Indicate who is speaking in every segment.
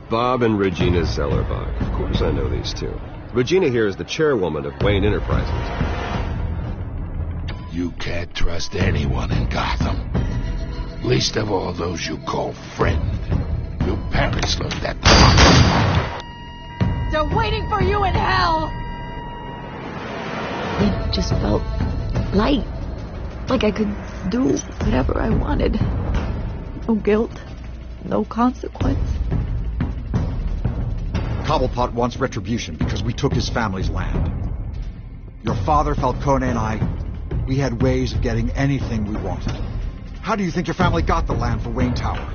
Speaker 1: Bob and Regina Zellerbach. Of course I know these two. Regina here is the chairwoman of Wayne Enterprises.
Speaker 2: You can't trust anyone in Gotham. Least of all those you call friend. Your parents learned that.
Speaker 3: They're waiting for you in hell!
Speaker 4: It just felt light. Like I could do whatever I wanted. No guilt. No consequence.
Speaker 5: Cobblepot wants retribution because we took his family's land. Your father, Falcone, and I, we had ways of getting anything we wanted. How do you think your family got the land for Wayne Tower?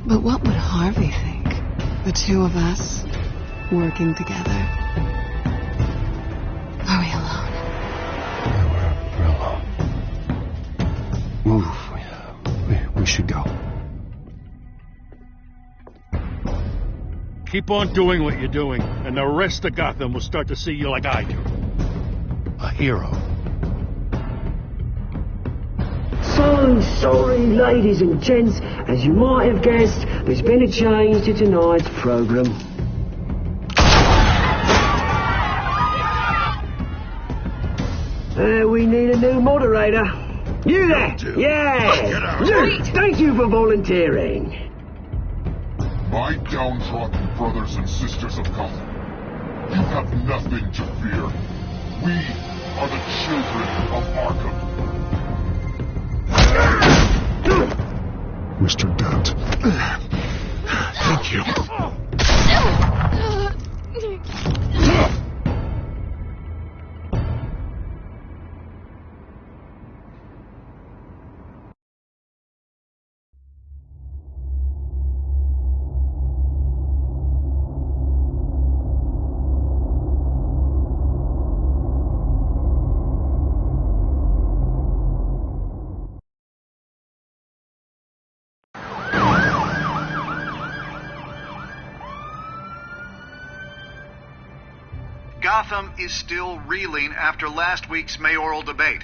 Speaker 6: But what would Harvey think? The two of us, working together. Are we alone?
Speaker 1: Yeah, we're alone. Move. We should go.
Speaker 7: Keep on doing what you're doing, and the rest of Gotham will start to see you like I do.
Speaker 2: A hero.
Speaker 8: So sorry, ladies and gents. As you might have guessed, there's been a change to tonight's program. We need a new moderator. You there? Yeah! Luke, thank you for volunteering.
Speaker 9: My downtrodden brothers and sisters of Gotham, you have nothing to fear. We are the children of Arkham.
Speaker 2: Mr. Dent. Thank you.
Speaker 10: Gotham is still reeling after last week's mayoral debate.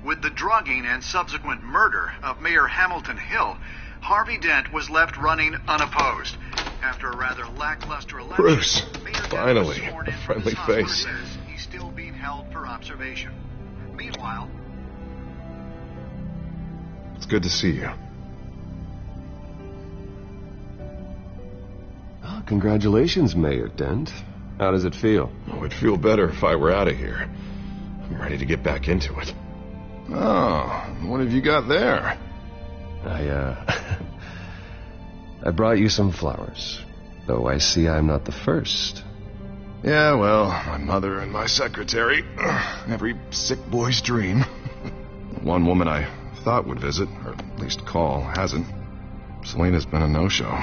Speaker 10: With the drugging and subsequent murder of Mayor Hamilton Hill, Harvey Dent was left running unopposed. After a rather lackluster election,
Speaker 1: Bruce,
Speaker 10: Mayor Dent
Speaker 1: finally,
Speaker 10: was sworn
Speaker 1: a
Speaker 10: in from
Speaker 1: friendly
Speaker 10: his hospital.
Speaker 1: face.
Speaker 10: He's still being held for observation. Meanwhile,
Speaker 1: It's good to see you. Oh, congratulations, Mayor Dent. How does it feel?
Speaker 11: Oh, it'd feel better if I were out of here. I'm ready to get back into it. Oh, what have you got there?
Speaker 1: I brought you some flowers. Though I see I'm not the first.
Speaker 11: Yeah, well, my mother and my secretary. Every sick boy's dream. One woman I thought would visit, or at least call, hasn't. Selena's been a no-show.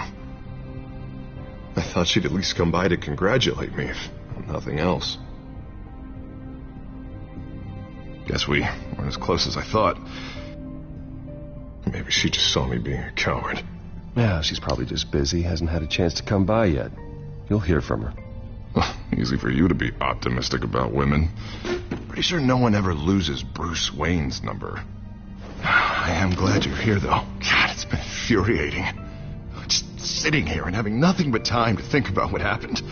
Speaker 11: I thought she'd at least come by to congratulate me, if nothing else. Guess we weren't as close as I thought. Maybe she just saw me being a coward.
Speaker 1: Yeah, she's probably just busy, hasn't had a chance to come by yet. You'll hear from her.
Speaker 11: Well, easy for you to be optimistic about women. Pretty sure no one ever loses Bruce Wayne's number. I am glad you're here, though. God, it's been infuriating. Just sitting here and having nothing but time to think about what happened.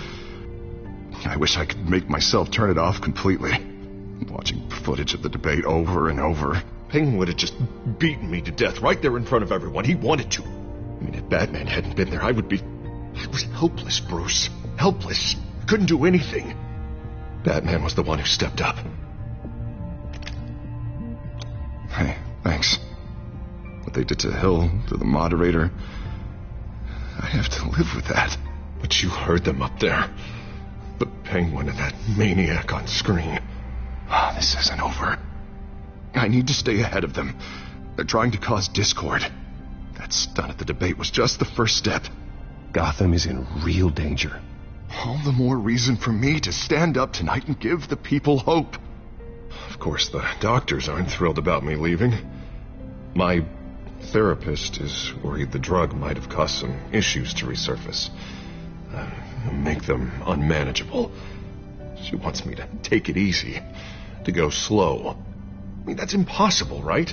Speaker 11: I wish I could make myself turn it off completely. Watching footage of the debate over and over.
Speaker 12: Penguin would have just beaten me to death right there in front of everyone. He wanted to. I mean, if Batman hadn't been there, I was helpless, Bruce. Helpless. Couldn't do anything. Batman was the one who stepped up.
Speaker 11: Hey, thanks. What they did to Hill, to the moderator, I have to live with that.
Speaker 12: But you heard them up there. The Penguin and that maniac on screen.
Speaker 11: Oh, this isn't over. I need to stay ahead of them. They're trying to cause discord. That stunt at the debate was just the first step.
Speaker 1: Gotham is in real danger.
Speaker 11: All the more reason for me to stand up tonight and give the people hope.
Speaker 12: Of course, the doctors aren't thrilled about me leaving. My therapist is worried the drug might have caused some issues to resurface. Make them unmanageable. She wants me to take it easy, to go slow. I mean, that's impossible, right?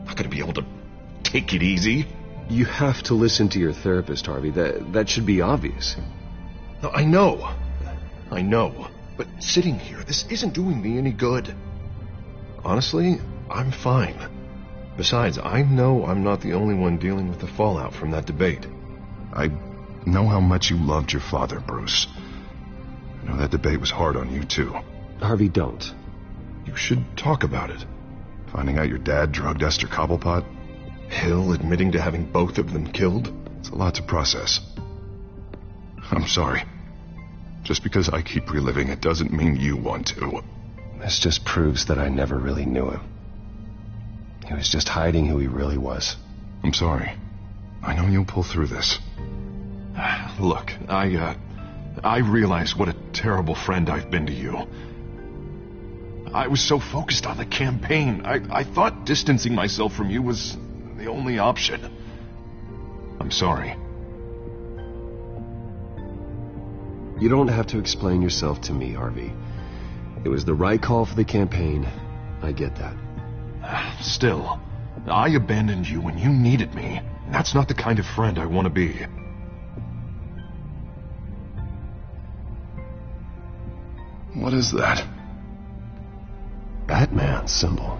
Speaker 12: Not gonna be able to take it easy.
Speaker 1: You have to listen to your therapist, Harvey. That should be obvious.
Speaker 12: No, I know. But sitting here, this isn't doing me any good. Honestly, I'm fine. Besides, I know I'm not the only one dealing with the fallout from that debate. I know how much you loved your father, Bruce. I know that debate was hard on you, too.
Speaker 1: Harvey, don't.
Speaker 12: You should talk about it. Finding out your dad drugged Esther Cobblepot, Hill admitting to having both of them killed. It's a lot to process. I'm sorry. Just because I keep reliving it doesn't mean you want to.
Speaker 1: This just proves that I never really knew him. He was just hiding who he really was.
Speaker 12: I'm sorry. I know you'll pull through this. Look, I realize what a terrible friend I've been to you. I was so focused on the campaign. I thought distancing myself from you was the only option. I'm sorry.
Speaker 1: You don't have to explain yourself to me, Harvey. It was the right call for the campaign. I get that.
Speaker 12: Still, I abandoned you when you needed me. That's not the kind of friend I want to be. What is that?
Speaker 1: Batman symbol.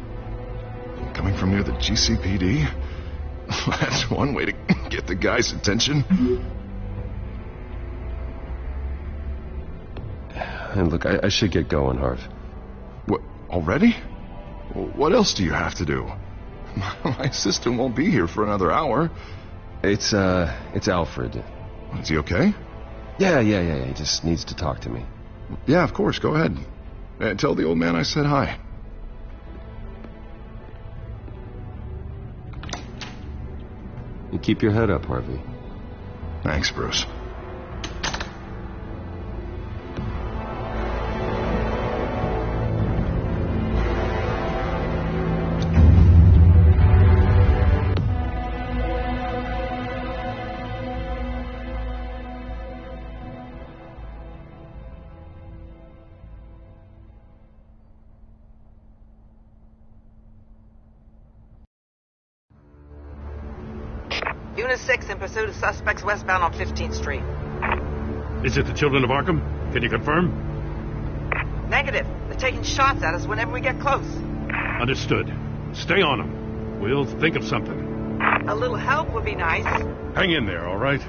Speaker 12: Coming from near the GCPD? That's one way to get the guy's attention.
Speaker 1: And look, I should get going, Harv.
Speaker 12: What, already? What else do you have to do? My assistant won't be here for another hour.
Speaker 1: It's Alfred.
Speaker 12: Is he okay?
Speaker 1: Yeah. He just needs to talk to me.
Speaker 12: Yeah, of course. Go ahead. Tell the old man I said hi.
Speaker 1: You keep your head up, Harvey.
Speaker 12: Thanks, Bruce.
Speaker 13: Unit 6 in pursuit of suspects westbound on 15th Street.
Speaker 7: Is it the Children of Arkham? Can you confirm?
Speaker 13: Negative. They're taking shots at us whenever we get close.
Speaker 7: Understood. Stay on them. We'll think of something.
Speaker 13: A little help would be nice.
Speaker 7: Hang in there, all right?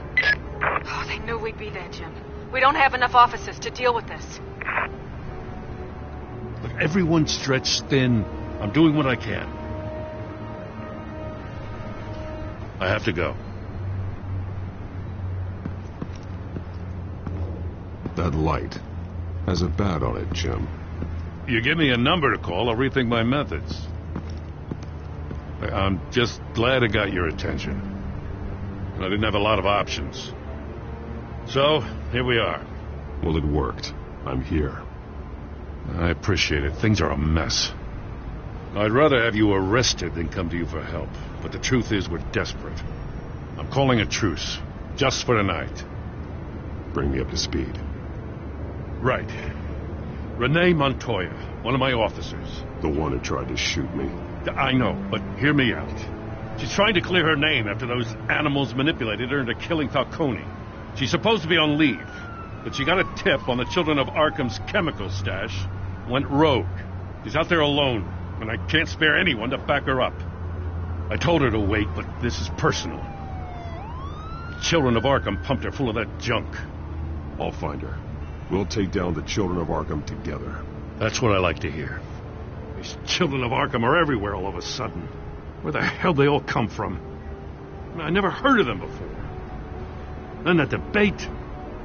Speaker 3: Oh, they knew we'd be there, Jim. We don't have enough officers to deal with this.
Speaker 7: Look, everyone's stretched thin. I'm doing what I can. I have to go.
Speaker 12: That light has a bat on it, Jim.
Speaker 7: You give me a number to call, I'll rethink my methods. I'm just glad it got your attention. I didn't have a lot of options. So, here we are.
Speaker 12: Well, it worked. I'm here.
Speaker 7: I appreciate it. Things are a mess. I'd rather have you arrested than come to you for help. But the truth is, we're desperate. I'm calling a truce. Just for tonight.
Speaker 12: Bring me up to speed.
Speaker 7: Right. Renee Montoya, one of my officers.
Speaker 12: The one who tried to shoot me.
Speaker 7: I know, but hear me out. She's trying to clear her name after those animals manipulated her into killing Falcone. She's supposed to be on leave, but she got a tip on the Children of Arkham's chemical stash, went rogue. She's out there alone, and I can't spare anyone to back her up. I told her to wait, but this is personal. The Children of Arkham pumped her full of that junk.
Speaker 12: I'll find her. We'll take down the Children of Arkham together.
Speaker 7: That's what I like to hear. These Children of Arkham are everywhere all of a sudden. Where the hell they all come from? I never heard of them before. Then that debate.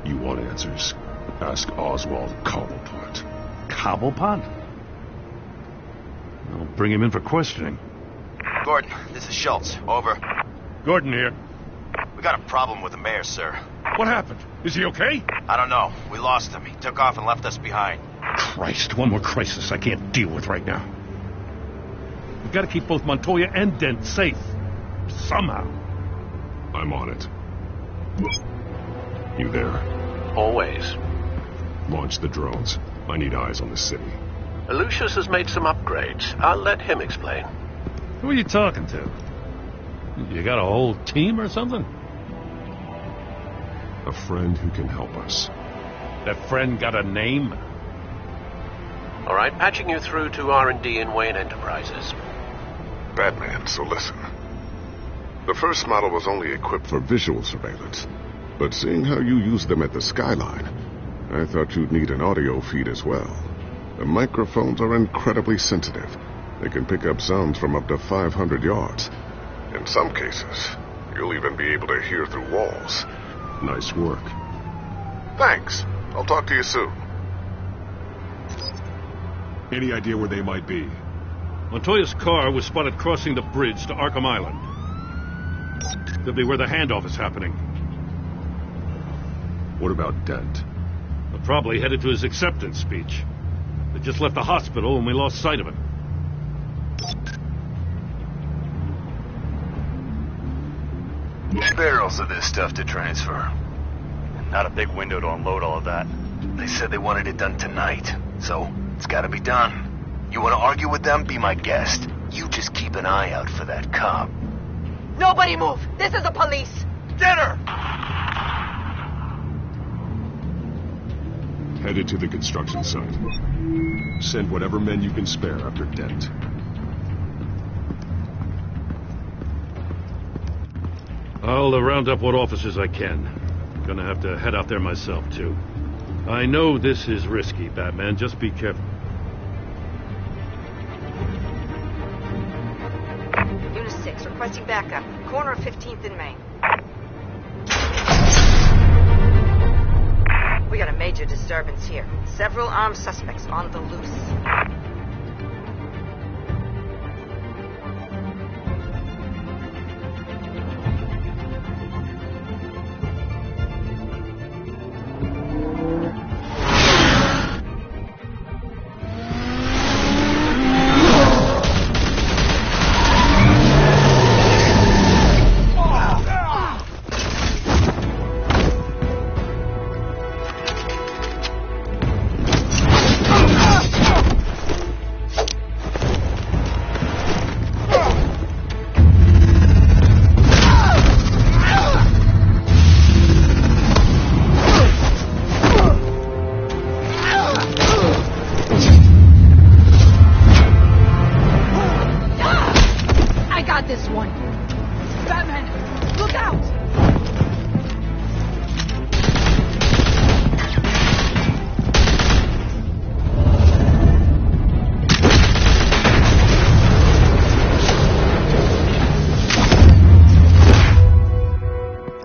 Speaker 12: You want answers? Ask Oswald Cobblepot.
Speaker 7: Cobblepot? I'll bring him in for questioning.
Speaker 14: Gordon, this is Schultz. Over.
Speaker 7: Gordon here.
Speaker 14: We got a problem with the mayor, sir.
Speaker 7: What happened? Is he okay?
Speaker 14: I don't know. We lost him. He took off and left us behind.
Speaker 7: Christ, one more crisis I can't deal with right now. We've got to keep both Montoya and Dent safe. Somehow.
Speaker 12: I'm on it. You there?
Speaker 15: Always.
Speaker 12: Launch the drones. I need eyes on the city.
Speaker 15: Lucius has made some upgrades. I'll let him explain.
Speaker 7: Who are you talking to? You got a whole team or something?
Speaker 12: A friend who can help us.
Speaker 7: That friend got a name?
Speaker 15: All right, patching you through to R&D in Wayne Enterprises.
Speaker 11: Batman, so listen. The first model was only equipped for visual surveillance, but seeing how you use them at the skyline, I thought you'd need an audio feed as well. The microphones are incredibly sensitive. They can pick up sounds from up to 500 yards. In some cases, you'll even be able to hear through walls.
Speaker 12: Nice work.
Speaker 11: Thanks. I'll talk to you soon.
Speaker 12: Any idea where they might be?
Speaker 7: Montoya's car was spotted crossing the bridge to Arkham Island. Could be where the handoff is happening.
Speaker 12: What about Dent?
Speaker 7: They're probably headed to his acceptance speech. They just left the hospital and we lost sight of him.
Speaker 16: Barrels of this stuff to transfer. Not a big window to unload all of that. They said they wanted it done tonight, so it's gotta be done. You wanna argue with them? Be my guest. You just keep an eye out for that cop.
Speaker 3: Nobody move! This is the police!
Speaker 16: Dinner!
Speaker 12: Headed to the construction site. Send whatever men you can spare after Dent.
Speaker 7: I'll round up what officers I can. Gonna have to head out there myself, too. I know this is risky, Batman. Just be careful.
Speaker 13: Unit 6, requesting backup. Corner of 15th and Main. We got a major disturbance here. Several armed suspects on the loose.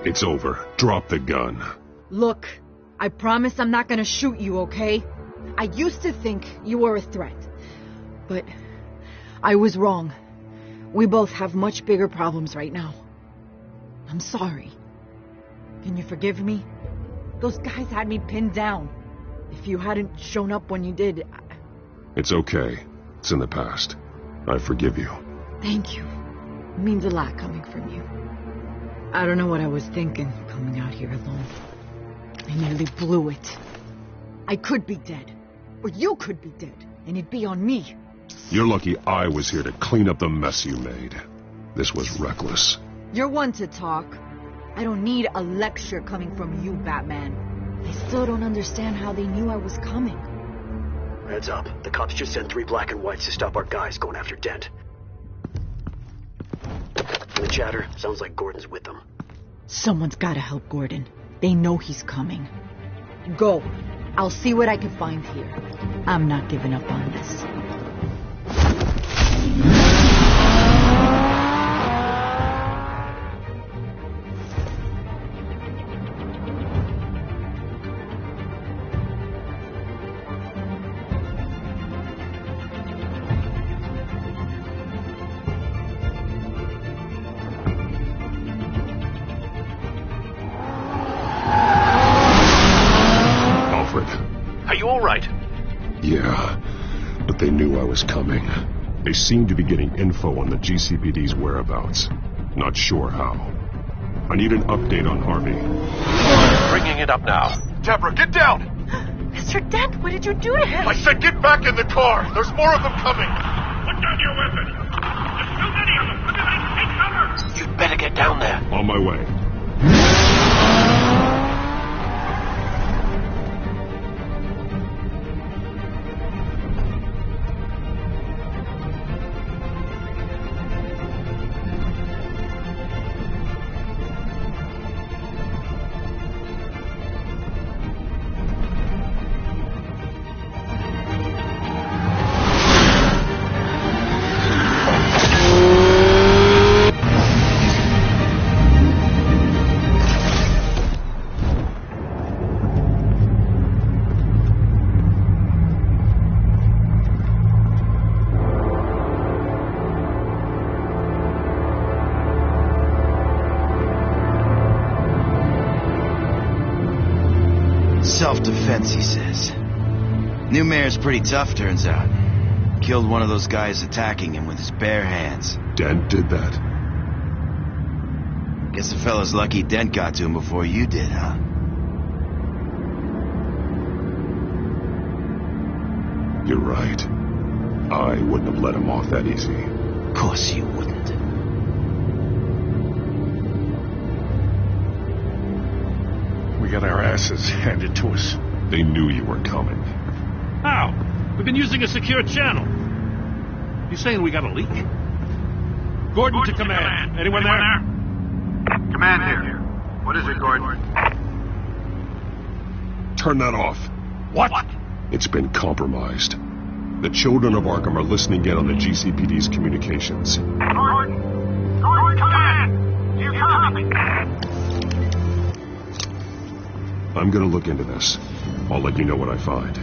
Speaker 12: It's over. Drop the gun.
Speaker 4: Look, I promise I'm not gonna shoot you, okay? I used to think you were a threat. But I was wrong. We both have much bigger problems right now. I'm sorry. Can you forgive me? Those guys had me pinned down. If you hadn't shown up when you did...
Speaker 12: It's okay. It's in the past. I forgive you.
Speaker 4: Thank you. It means a lot coming from you. I don't know what I was thinking, coming out here alone. I nearly blew it. I could be dead. Or you could be dead, and it'd be on me.
Speaker 12: You're lucky I was here to clean up the mess you made. This was reckless.
Speaker 4: You're one to talk. I don't need a lecture coming from you, Batman. I still don't understand how they knew I was coming.
Speaker 17: Heads up. The cops just sent 3 black and whites to stop our guys going after Dent. From the chatter, sounds like Gordon's with them.
Speaker 4: Someone's gotta help Gordon. They know he's coming. Go. I'll see what I can find here. I'm not giving up on this.
Speaker 15: Are you all right?
Speaker 12: Yeah, but they knew I was coming. They seemed to be getting info on the GCPD's whereabouts. Not sure how. I need an update on Harvey.
Speaker 15: Bringing it up now.
Speaker 16: Deborah, get down!
Speaker 3: Mr. Dent, what did you do to him?
Speaker 16: I said get back in the car! There's more of them coming!
Speaker 7: Put down your weapon! There's too many of them! Everybody take cover!
Speaker 16: You'd better
Speaker 12: way.
Speaker 14: Self-defense, he says. New mayor's pretty tough, turns out. Killed one of those guys attacking him with his bare hands.
Speaker 12: Dent did that?
Speaker 14: Guess the fella's lucky Dent got to him before you did, huh?
Speaker 12: You're right. I wouldn't have let him off that easy.
Speaker 14: Of course you wouldn't.
Speaker 7: We got our asses handed to us.
Speaker 12: They knew you were coming.
Speaker 7: How? We've been using a secure channel. You saying we got a leak? Gordon to command. Anyone there?
Speaker 10: Command here. What is it, Gordon?
Speaker 12: Turn that off.
Speaker 7: What?
Speaker 12: It's been compromised. The children of Arkham are listening in on the GCPD's communications.
Speaker 9: Gordon! Gordon, command! You copy?
Speaker 12: I'm gonna look into this. I'll let you know what I find.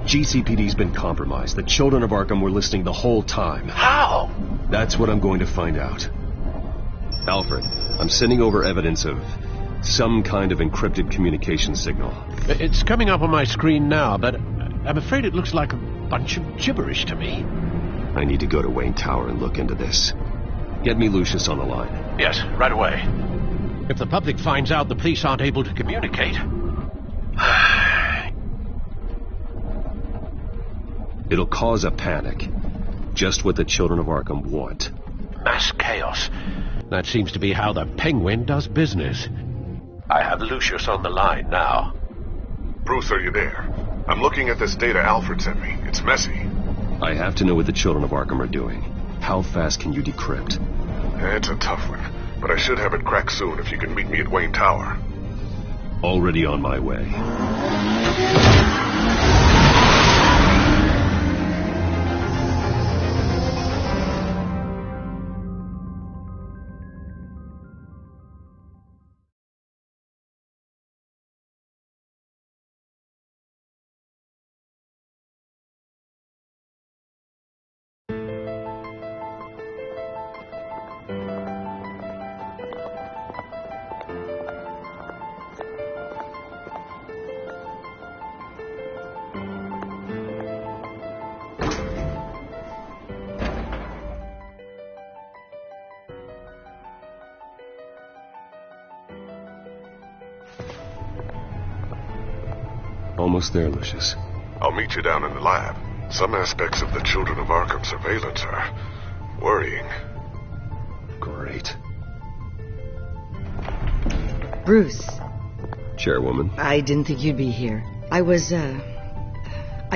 Speaker 12: GCPD's been compromised. The children of Arkham were listening the whole time.
Speaker 15: How?
Speaker 12: That's what I'm going to find out. Alfred, I'm sending over evidence of some kind of encrypted communication signal.
Speaker 15: It's coming up on my screen now, but I'm afraid it looks like a bunch of gibberish to me.
Speaker 12: I need to go to Wayne Tower and look into this. Get me Lucius on the line.
Speaker 15: Yes, right away. If the public finds out the police aren't able to communicate...
Speaker 12: It'll cause a panic. Just what the children of Arkham want.
Speaker 15: Mass chaos. That seems to be how the Penguin does business. I have Lucius on the line now.
Speaker 11: Bruce, are you there? I'm looking at this data Alfred sent me. It's messy.
Speaker 12: I have to know what the children of Arkham are doing. How fast can you decrypt?
Speaker 11: It's a tough one, but I should have it cracked soon if you can meet me at Wayne Tower.
Speaker 12: Already on my way. Almost there, Lucius.
Speaker 11: I'll meet you down in the lab. Some aspects of the Children of Arkham surveillance are worrying.
Speaker 12: Great.
Speaker 4: Bruce.
Speaker 12: Chairwoman.
Speaker 4: I didn't think you'd be here. I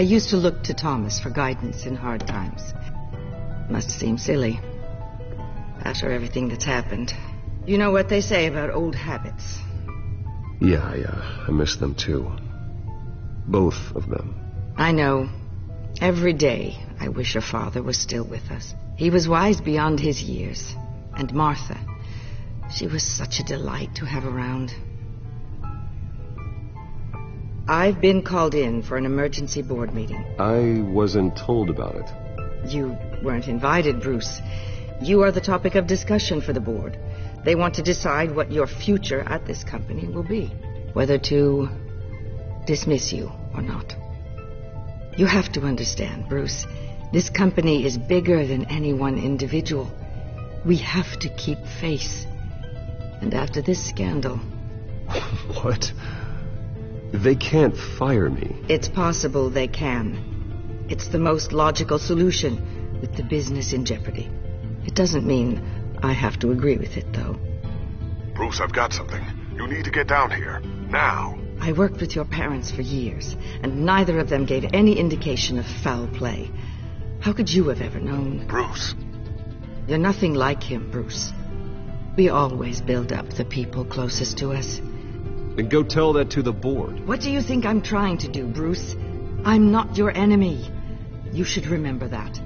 Speaker 4: used to look to Thomas for guidance in hard times. Must seem silly. After everything that's happened. You know what they say about old habits.
Speaker 12: Yeah, I miss them too. Both of them.
Speaker 4: I know. Every day, I wish your father was still with us. He was wise beyond his years. And Martha, she was such a delight to have around.
Speaker 13: I've been called in for an emergency board meeting.
Speaker 1: I wasn't told about it.
Speaker 13: You weren't invited, Bruce. You are the topic of discussion for the board. They want to decide what your future at this company will be. Whether to dismiss you or not. You have to understand, Bruce. This company is bigger than any one individual. We have to keep face. And after this scandal...
Speaker 1: What? They can't fire me.
Speaker 13: It's possible they can. It's the most logical solution with the business in jeopardy. It doesn't mean I have to agree with it, though.
Speaker 12: Bruce, I've got something. You need to get down here. Now.
Speaker 13: I worked with your parents for years, and neither of them gave any indication of foul play. How could you have ever known?
Speaker 12: Bruce.
Speaker 13: You're nothing like him, Bruce. We always build up the people closest to us.
Speaker 1: Then go tell that to the board.
Speaker 13: What do you think I'm trying to do, Bruce? I'm not your enemy. You should remember that.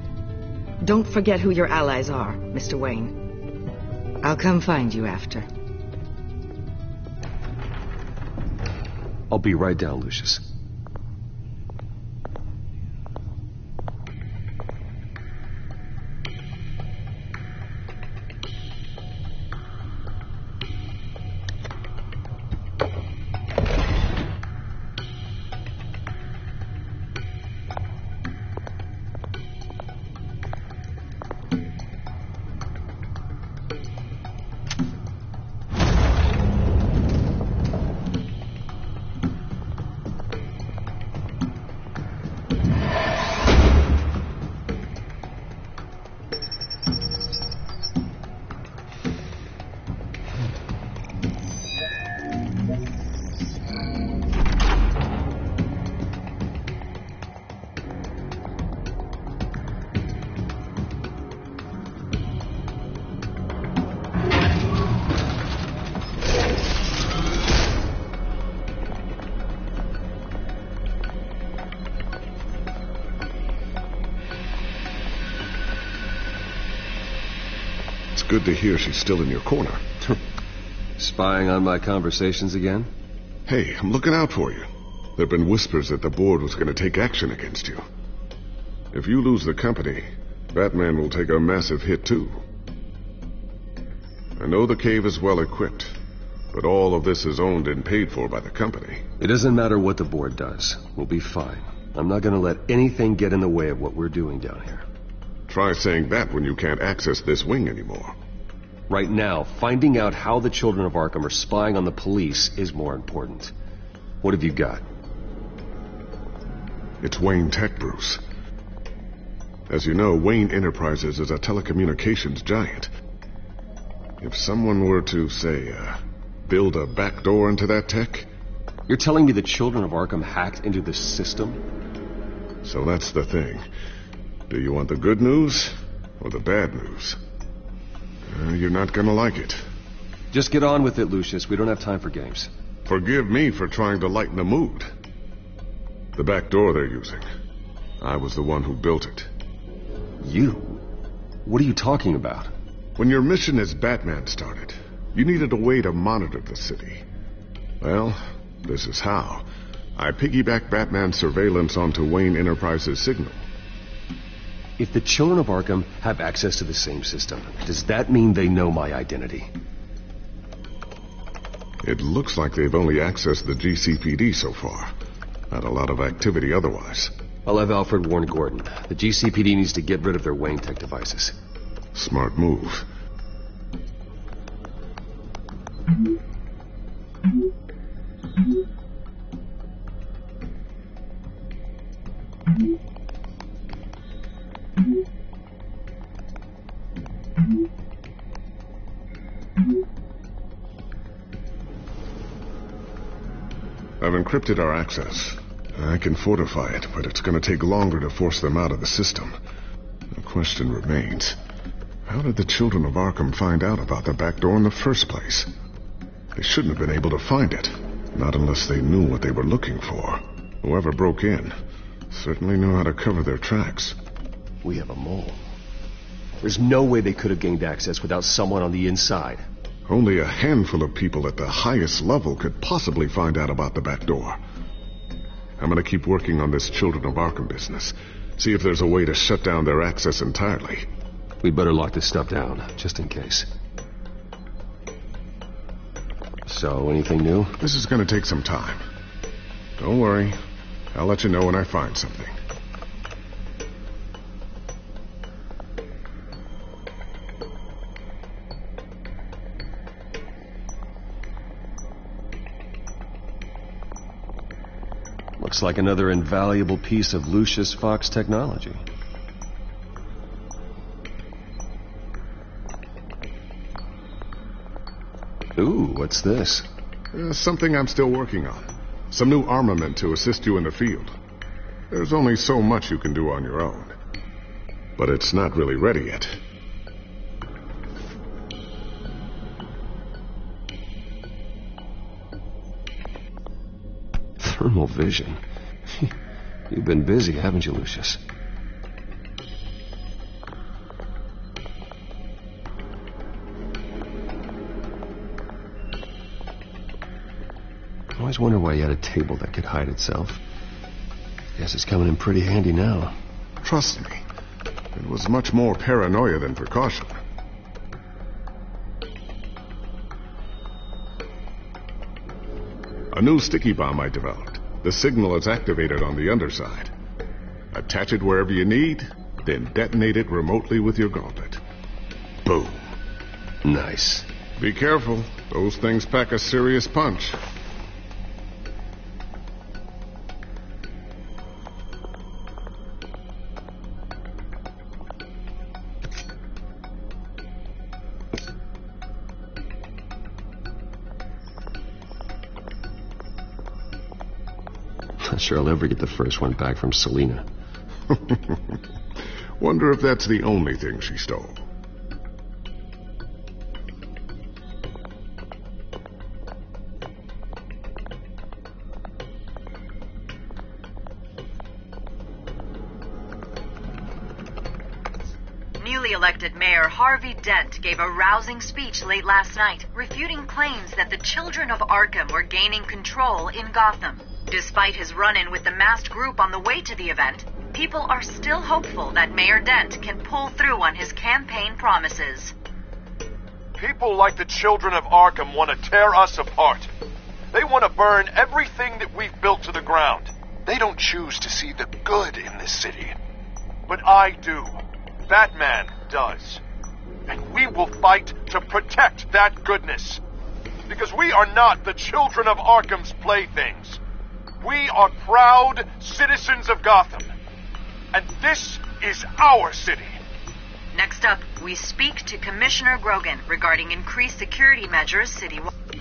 Speaker 13: Don't forget who your allies are, Mr. Wayne. I'll come find you after.
Speaker 1: I'll be right down, Lucius.
Speaker 12: Good to hear she's still in your corner.
Speaker 1: Spying on my conversations again?
Speaker 12: Hey, I'm looking out for you. There have been whispers that the board was going to take action against you. If you lose the company, Batman will take a massive hit too. I know the cave is well equipped, but all of this is owned and paid for by the company.
Speaker 1: It doesn't matter what the board does. We'll be fine. I'm not going to let anything get in the way of what we're doing down here.
Speaker 12: Try saying that when you can't access this wing anymore.
Speaker 1: Right now, finding out how the children of Arkham are spying on the police is more important. What have you got?
Speaker 12: It's Wayne Tech, Bruce. As you know, Wayne Enterprises is a telecommunications giant. If someone were to, say, build a backdoor into that tech...
Speaker 1: You're telling me the children of Arkham hacked into this system?
Speaker 12: So that's the thing. Do you want the good news or the bad news? You're not gonna like it.
Speaker 1: Just get on with it, Lucius. We don't have time for games.
Speaker 12: Forgive me for trying to lighten the mood. The back door they're using. I was the one who built it.
Speaker 1: You? What are you talking about?
Speaker 12: When your mission as Batman started, you needed a way to monitor the city. Well, this is how. I piggybacked Batman's surveillance onto Wayne Enterprises' signal.
Speaker 1: If the children of Arkham have access to the same system, does that mean they know my identity?
Speaker 12: It looks like they've only accessed the GCPD so far. Not a lot of activity otherwise.
Speaker 1: I'll have Alfred warn Gordon. The GCPD needs to get rid of their Wayne Tech devices.
Speaker 12: Smart move. I've encrypted our access. I can fortify it, but it's going to take longer to force them out of the system. The question remains, how did the children of Arkham find out about the back door in the first place? They shouldn't have been able to find it, not unless they knew what they were looking for. Whoever broke in certainly knew how to cover their tracks.
Speaker 1: We have a mole. There's no way they could have gained access without someone on the inside.
Speaker 12: Only a handful of people at the highest level could possibly find out about the back door. I'm gonna keep working on this Children of Arkham business. See if there's a way to shut down their access entirely.
Speaker 1: We'd better lock this stuff down, just in case. So, anything new?
Speaker 12: This is gonna take some time. Don't worry. I'll let you know when I find something.
Speaker 1: Looks like another invaluable piece of Lucius Fox technology. Ooh, what's this?
Speaker 12: Something I'm still working on. Some new armament to assist you in the field. There's only so much you can do on your own. But it's not really ready yet.
Speaker 1: Thermal vision. You've been busy, haven't you, Lucius? I always wondered why you had a table that could hide itself. Guess it's coming in pretty handy now.
Speaker 12: Trust me, it was much more paranoia than precaution. A new sticky bomb I developed. The signal is activated on the underside. Attach it wherever you need, then detonate it remotely with your gauntlet. Boom.
Speaker 1: Nice.
Speaker 12: Be careful. Those things pack a serious punch.
Speaker 1: Not sure I'll ever get the first one back from Selena.
Speaker 12: Wonder if that's the only thing she stole.
Speaker 18: Newly elected Mayor Harvey Dent gave a rousing speech late last night, refuting claims that the children of Arkham were gaining control in Gotham. Despite his run-in with the masked group on the way to the event, people are still hopeful that Mayor Dent can pull through on his campaign promises.
Speaker 19: People like the children of Arkham want to tear us apart. They want to burn everything that we've built to the ground. They don't choose to see the good in this city. But I do. Batman does. And we will fight to protect that goodness. Because we are not the children of Arkham's playthings. We are proud citizens of Gotham. And this is our city.
Speaker 18: Next up, we speak to Commissioner Grogan regarding increased security measures citywide.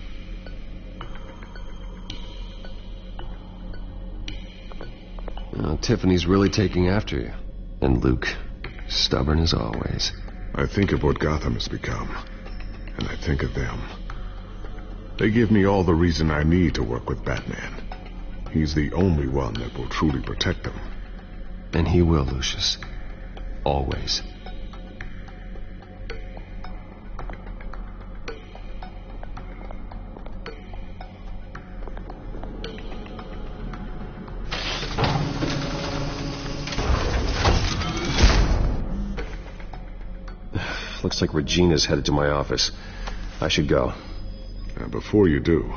Speaker 1: Tiffany's really taking after you. And Luke, stubborn as always.
Speaker 12: I think of what Gotham has become. And I think of them. They give me all the reason I need to work with Batman. He's the only one that will truly protect them.
Speaker 1: And he will, Lucius. Always. Looks like Regina's headed to my office. I should go.
Speaker 12: And before you do...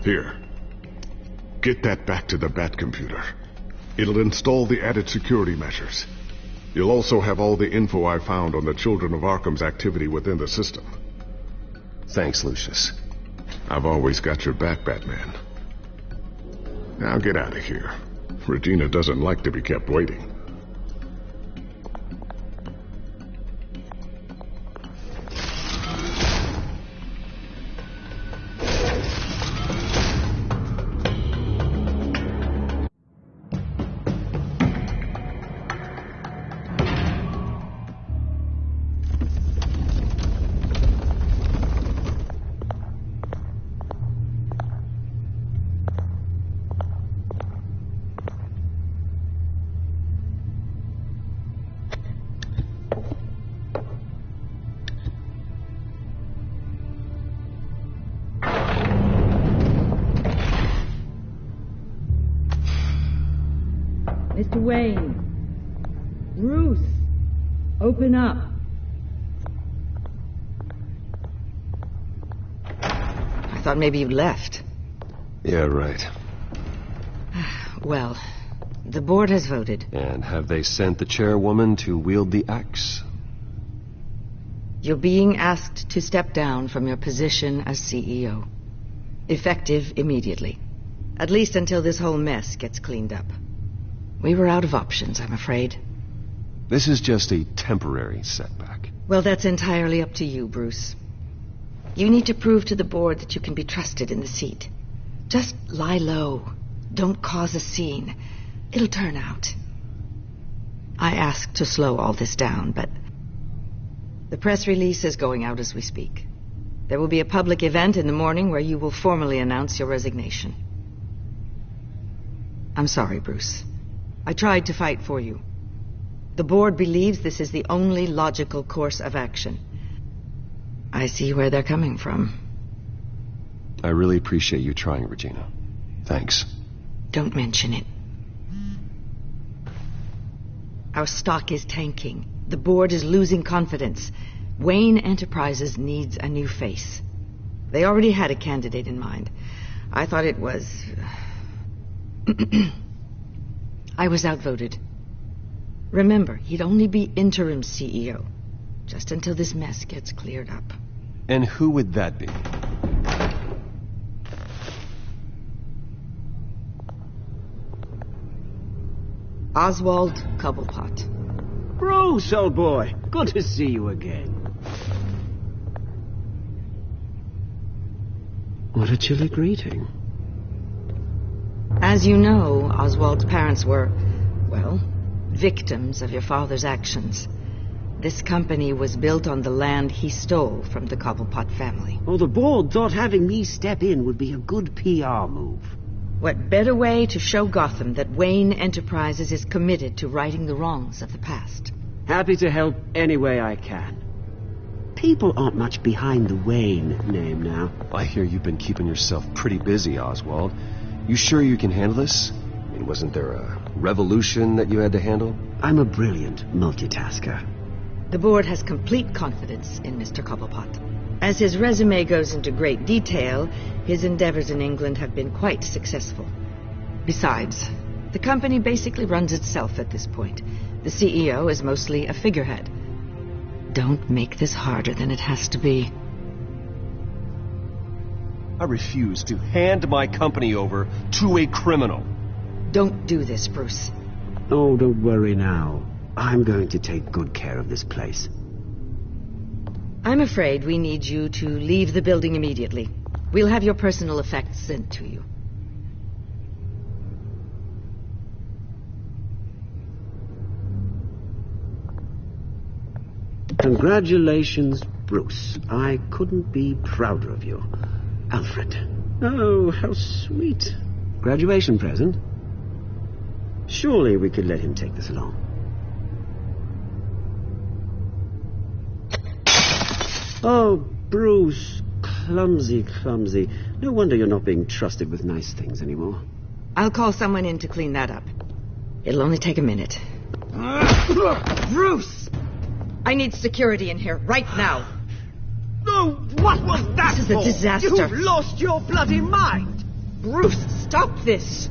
Speaker 12: Here. Get that back to the Bat computer. It'll install the added security measures. You'll also have all the info I found on the Children of Arkham's activity within the system.
Speaker 1: Thanks, Lucius.
Speaker 12: I've always got your back, Batman. Now get out of here. Regina doesn't like to be kept waiting.
Speaker 13: Mr. Wayne. Bruce, open up. I thought maybe you left.
Speaker 1: Yeah, right.
Speaker 13: Well, the board has voted.
Speaker 1: And have they sent the chairwoman to wield the axe?
Speaker 13: You're being asked to step down from your position as CEO. Effective immediately. At least until this whole mess gets cleaned up. We were out of options, I'm afraid.
Speaker 1: This is just a temporary setback.
Speaker 13: Well, that's entirely up to you, Bruce. You need to prove to the board that you can be trusted in the seat. Just lie low. Don't cause a scene. It'll turn out. I asked to slow all this down, but the press release is going out as we speak. There will be a public event in the morning where you will formally announce your resignation. I'm sorry, Bruce. I tried to fight for you. The board believes this is the only logical course of action. I see where they're coming from.
Speaker 1: I really appreciate you trying, Regina. Thanks.
Speaker 13: Don't mention it. Our stock is tanking. The board is losing confidence. Wayne Enterprises needs a new face. They already had a candidate in mind. I thought it was... I was outvoted. Remember, he'd only be interim CEO, just until this mess gets cleared up.
Speaker 1: And who would that be?
Speaker 13: Oswald Cobblepot.
Speaker 17: Bruce, old boy. Good to see you again. What a chilly greeting.
Speaker 13: As you know, Oswald's parents were, well, victims of your father's actions. This company was built on the land he stole from the Cobblepot family.
Speaker 17: Well, the board thought having me step in would be a good PR move.
Speaker 13: What better way to show Gotham that Wayne Enterprises is committed to righting the wrongs of the past?
Speaker 17: Happy to help any way I can. People aren't much behind the Wayne name now.
Speaker 1: I hear you've been keeping yourself pretty busy, Oswald. You sure you can handle this? I mean, wasn't there a revolution that you had to handle?
Speaker 17: I'm a brilliant multitasker.
Speaker 13: The board has complete confidence in Mr. Cobblepot. As his resume goes into great detail, his endeavors in England have been quite successful. Besides, the company basically runs itself at this point. The CEO is mostly a figurehead. Don't make this harder than it has to be.
Speaker 1: I refuse to hand my company over to a criminal.
Speaker 13: Don't do this, Bruce.
Speaker 17: Oh, don't worry now. I'm going to take good care of this place.
Speaker 13: I'm afraid we need you to leave the building immediately. We'll have your personal effects sent to you.
Speaker 17: Congratulations, Bruce. I couldn't be prouder of you. Alfred. Oh, how sweet. Graduation present? Surely we could let him take this along. Oh, Bruce. Clumsy, clumsy. No wonder you're not being trusted with nice things anymore.
Speaker 13: I'll call someone in to clean that up. It'll only take a minute.
Speaker 17: Bruce!
Speaker 13: I need security in here, right now.
Speaker 17: No, what was that
Speaker 13: This is a
Speaker 17: for?
Speaker 13: disaster.
Speaker 17: You've lost your bloody mind!
Speaker 13: Bruce, stop this!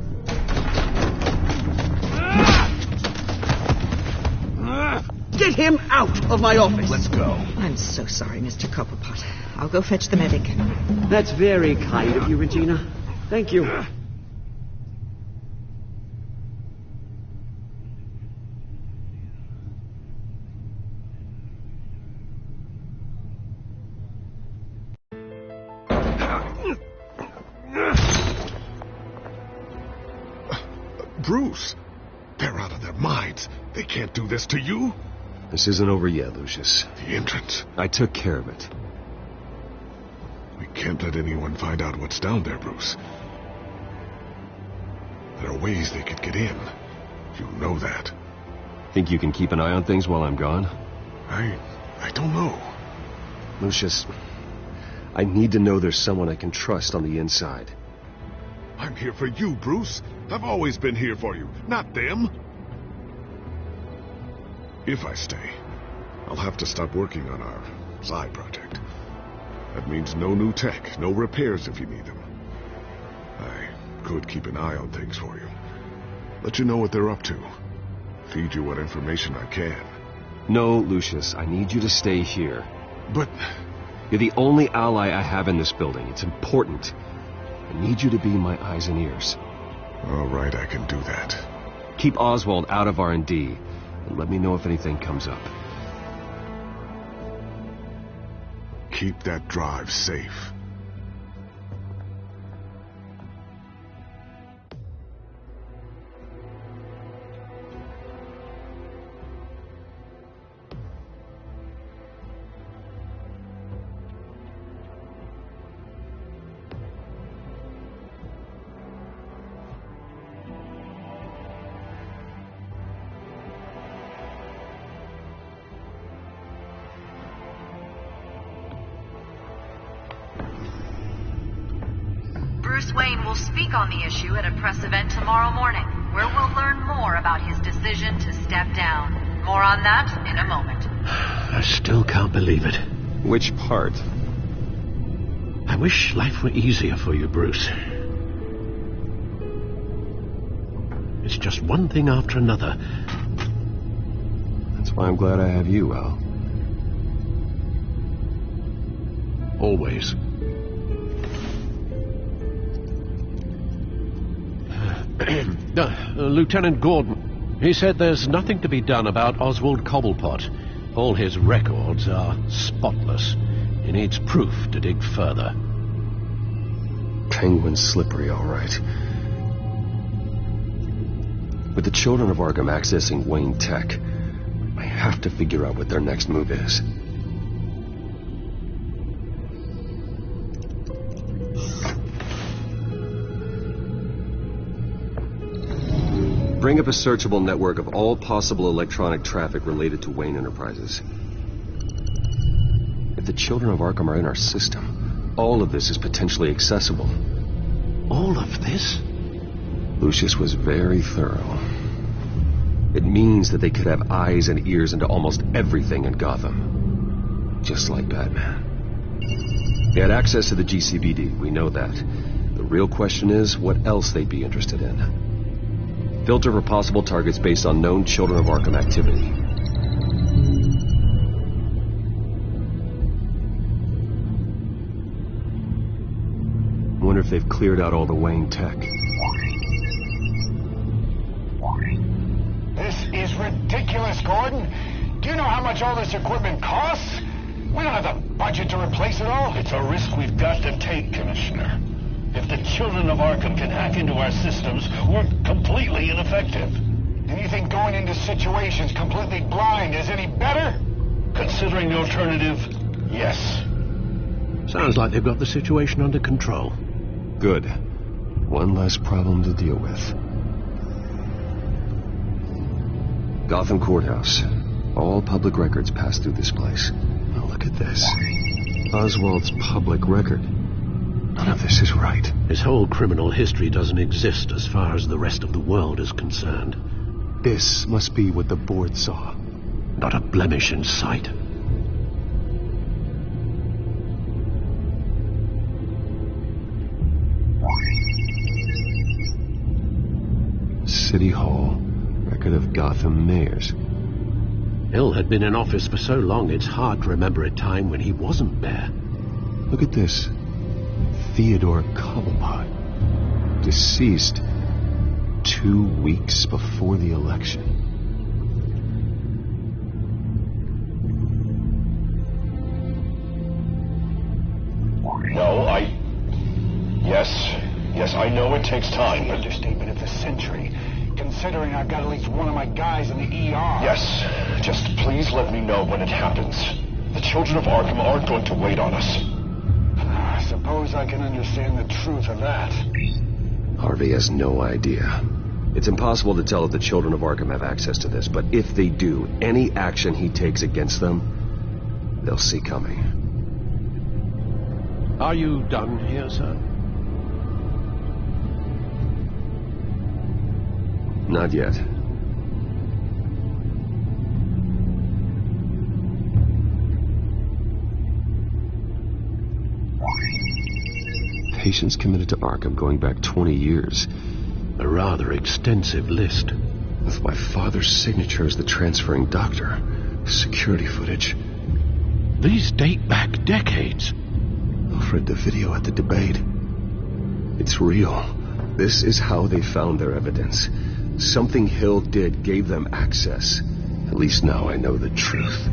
Speaker 17: Get him out of my office!
Speaker 16: Let's go.
Speaker 13: I'm so sorry, Mr. Cobblepot. I'll go fetch the medic.
Speaker 17: That's very kind of you, Regina. Thank you.
Speaker 12: Bruce, they're out of their minds. They can't do this to you.
Speaker 1: This isn't over yet, Lucius.
Speaker 12: The entrance.
Speaker 1: I took care of it.
Speaker 12: We can't let anyone find out what's down there, Bruce. There are ways they could get in. You know that.
Speaker 1: Think you can keep an eye on things while I'm gone?
Speaker 12: I don't know.
Speaker 1: Lucius, I need to know there's someone I can trust on the inside.
Speaker 12: I'm here for you, Bruce. I've always been here for you, not them. If I stay, I'll have to stop working on our side project. That means no new tech, no repairs if you need them. I could keep an eye on things for you. Let you know what they're up to. Feed you what information I can.
Speaker 1: No, Lucius, I need you to stay here.
Speaker 12: But...
Speaker 1: You're the only ally I have in this building. It's important. I need you to be my eyes and ears.
Speaker 12: All right, I can do that.
Speaker 1: Keep Oswald out of R&D, and let me know if anything comes up.
Speaker 12: Keep that drive safe.
Speaker 18: Bruce Wayne will speak on the issue at a press event tomorrow morning, where we'll learn more about his decision to step down. More on that in a moment.
Speaker 15: I still can't believe it.
Speaker 1: Which part?
Speaker 15: I wish life were easier for you, Bruce. It's just one thing after another.
Speaker 1: That's why I'm glad I have you, Al.
Speaker 15: Always. Lieutenant Gordon, he said there's nothing to be done about Oswald Cobblepot. All his records are spotless. He needs proof to dig further.
Speaker 1: Penguin's slippery, all right. With the children of Arkham accessing Wayne Tech, I have to figure out what their next move is. Bring up a searchable network of all possible electronic traffic related to Wayne Enterprises. If the children of Arkham are in our system, all of this is potentially accessible.
Speaker 15: All of this?
Speaker 1: Lucius was very thorough. It means that they could have eyes and ears into almost everything in Gotham. Just like Batman. They had access to the GCPD, we know that. The real question is what else they'd be interested in. Filter for possible targets based on known Children of Arkham activity. I wonder if they've cleared out all the Wayne tech.
Speaker 20: This is ridiculous, Gordon. Do you know how much all this equipment costs? We don't have the budget to replace it all.
Speaker 21: It's a risk we've got to take, Commissioner. If the children of Arkham can hack into our systems, we're completely ineffective.
Speaker 20: And you think going into situations completely blind is any better?
Speaker 21: Considering the alternative, yes.
Speaker 15: Sounds like they've got the situation under control.
Speaker 1: Good. One less problem to deal with. Gotham Courthouse. All public records pass through this place. Oh, look at this. Oswald's public record. None of this is right.
Speaker 15: His whole criminal history doesn't exist as far as the rest of the world is concerned.
Speaker 1: This must be what the board saw.
Speaker 15: Not a blemish in sight.
Speaker 1: City Hall. Record of Gotham mayors.
Speaker 15: Hill had been in office for so long it's hard to remember a time when he wasn't there.
Speaker 1: Look at this. Theodore Cobblepot. Deceased 2 weeks before the election.
Speaker 21: No, Yes, I know it takes time, but...
Speaker 20: Understatement of the century. Considering I've got at least one of my guys in the ER.
Speaker 21: Yes, just please let me know when it happens. The children of Arkham aren't going to wait on us.
Speaker 20: I suppose I can understand the truth of that.
Speaker 1: Harvey has no idea. It's impossible to tell if the children of Arkham have access to this, but if they do, any action he takes against them, they'll see coming.
Speaker 15: Are you done here, sir?
Speaker 1: Not yet. patients committed to Arkham going back 20 years.
Speaker 15: A rather extensive list.
Speaker 1: With my father's signature as the transferring doctor. Security footage.
Speaker 15: These date back decades.
Speaker 1: Alfred, the video at the debate. It's real. This is how they found their evidence. Something Hill did gave them access. At least now I know the truth.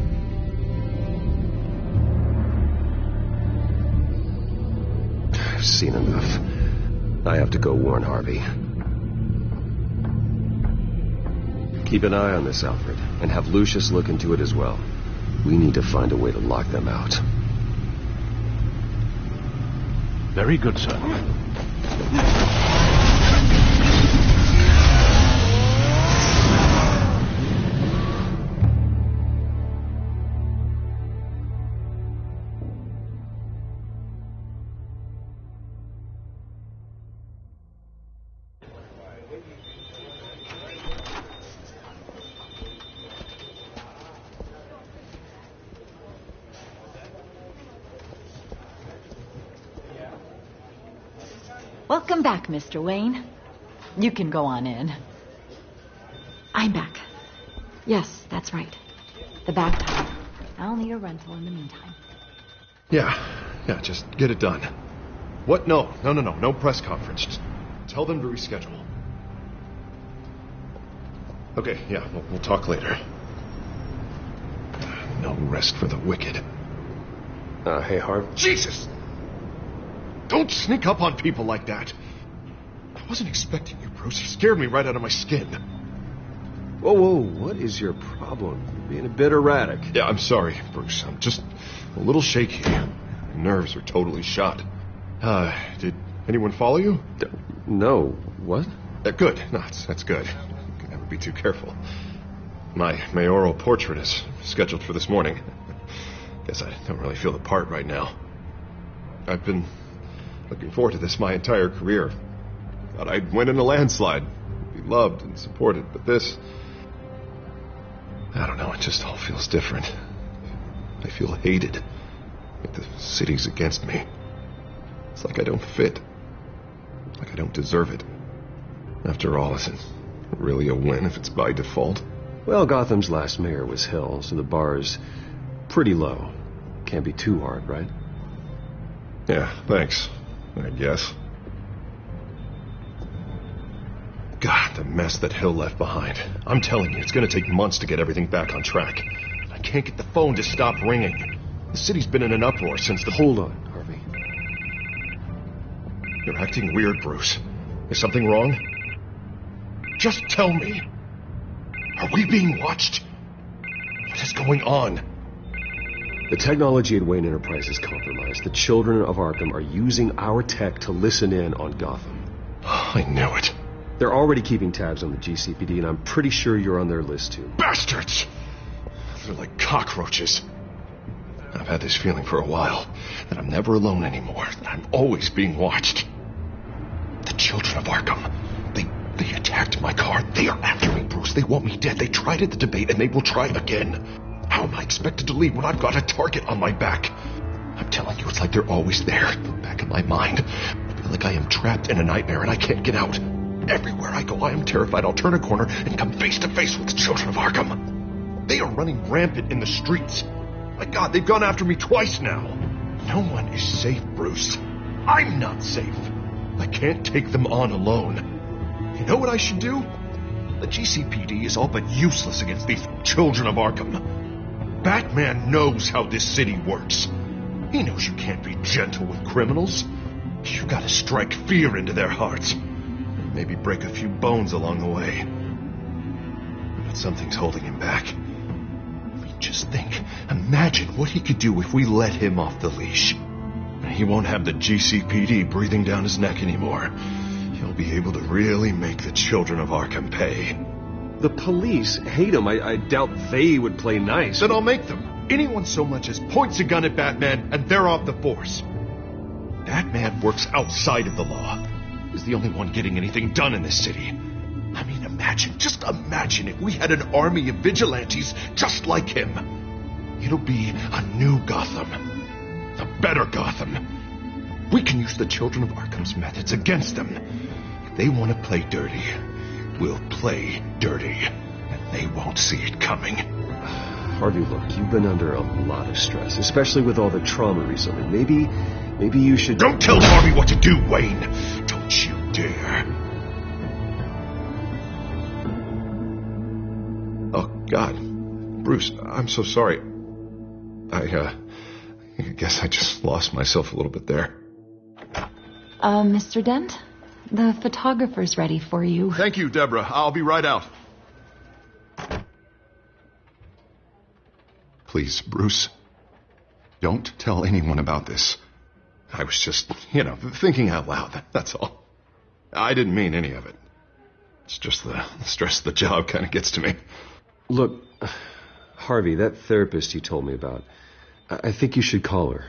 Speaker 1: I've seen enough. I have to go warn Harvey. Keep an eye on this, Alfred, and have Lucius look into it as well. We need to find a way to lock them out.
Speaker 15: Very good, sir.
Speaker 4: Welcome back, Mr. Wayne. You can go on in. I'm back. Yes, that's right. The back tire. I'll need a rental in the meantime.
Speaker 12: Yeah, just get it done. What? No press conference. Just tell them to reschedule. Okay, yeah, we'll talk later. No rest for the wicked.
Speaker 1: Hey, Harv.
Speaker 12: Jesus! Don't sneak up on people like that. I wasn't expecting you, Bruce. You scared me right out of my skin.
Speaker 1: Whoa, what is your problem? You're being a bit erratic.
Speaker 12: Yeah, I'm sorry, Bruce. I'm just a little shaky. My nerves are totally shot. Did anyone follow you?
Speaker 1: No. What?
Speaker 12: Good. No, that's good. You can never be too careful. My mayoral portrait is scheduled for this morning. Guess I don't really feel the part right now. I've been looking forward to this my entire career. Thought I'd win in a landslide, be loved and supported, but this... I don't know, it just all feels different. I feel hated. Like the city's against me. It's like I don't fit. Like I don't deserve it. After all, is it really a win if it's by default?
Speaker 1: Well, Gotham's last mayor was Hill, so the bar's pretty low. Can't be too hard, right?
Speaker 12: Yeah, thanks. I guess. God, the mess that Hill left behind. I'm telling you, it's gonna take months to get everything back on track. I can't get the phone to stop ringing. The city's been in an uproar since the...
Speaker 1: Hold on, Harvey.
Speaker 12: You're acting weird, Bruce. Is something wrong? Just tell me. Are we being watched? What is going on?
Speaker 1: The technology at Wayne Enterprise is compromised. The children of Arkham are using our tech to listen in on Gotham.
Speaker 12: I knew it.
Speaker 1: They're already keeping tabs on the GCPD, and I'm pretty sure you're on their list, too.
Speaker 12: Bastards! They're like cockroaches. I've had this feeling for a while, that I'm never alone anymore, that I'm always being watched. The children of Arkham, they attacked my car. They are after me, Bruce. They want me dead. They tried at the debate, and they will try again. How am I expected to leave when I've got a target on my back? I'm telling you, it's like they're always there, in the back of my mind. I feel like I am trapped in a nightmare and I can't get out. Everywhere I go, I am terrified I'll turn a corner and come face to face with the children of Arkham. They are running rampant in the streets. My God, they've gone after me twice now. No one is safe, Bruce. I'm not safe. I can't take them on alone. You know what I should do? The GCPD is all but useless against these children of Arkham. Batman knows how this city works. He knows you can't be gentle with criminals. You gotta strike fear into their hearts. And maybe break a few bones along the way. But something's holding him back. I mean, just think. Imagine what he could do if we let him off the leash. He won't have the GCPD breathing down his neck anymore. He'll be able to really make the children of Arkham pay.
Speaker 1: The police hate him. I doubt they would play nice.
Speaker 12: Then I'll make them. Anyone so much as points a gun at Batman, and they're off the force. Batman works outside of the law. He's the only one getting anything done in this city. I mean, just imagine if we had an army of vigilantes just like him. It'll be a new Gotham. A better Gotham.
Speaker 11: We can use the Children of Arkham's methods against them. If they want to play dirty, we'll play dirty. And they won't see it coming.
Speaker 1: Harvey, look, you've been under a lot of stress, especially with all the trauma recently. Maybe you should...
Speaker 11: Don't tell Harvey what to do, Wayne! Don't you dare! Oh, God. Bruce, I'm so sorry. I guess I just lost myself a little bit there.
Speaker 5: Mr. Dent? The photographer's ready for you.
Speaker 11: Thank you, Deborah. I'll be right out. Please, Bruce, don't tell anyone about this. I was just, thinking out loud, that's all. I didn't mean any of it. It's just the stress of the job kind of gets to me.
Speaker 1: Look, Harvey, that therapist you told me about, I think you should call her.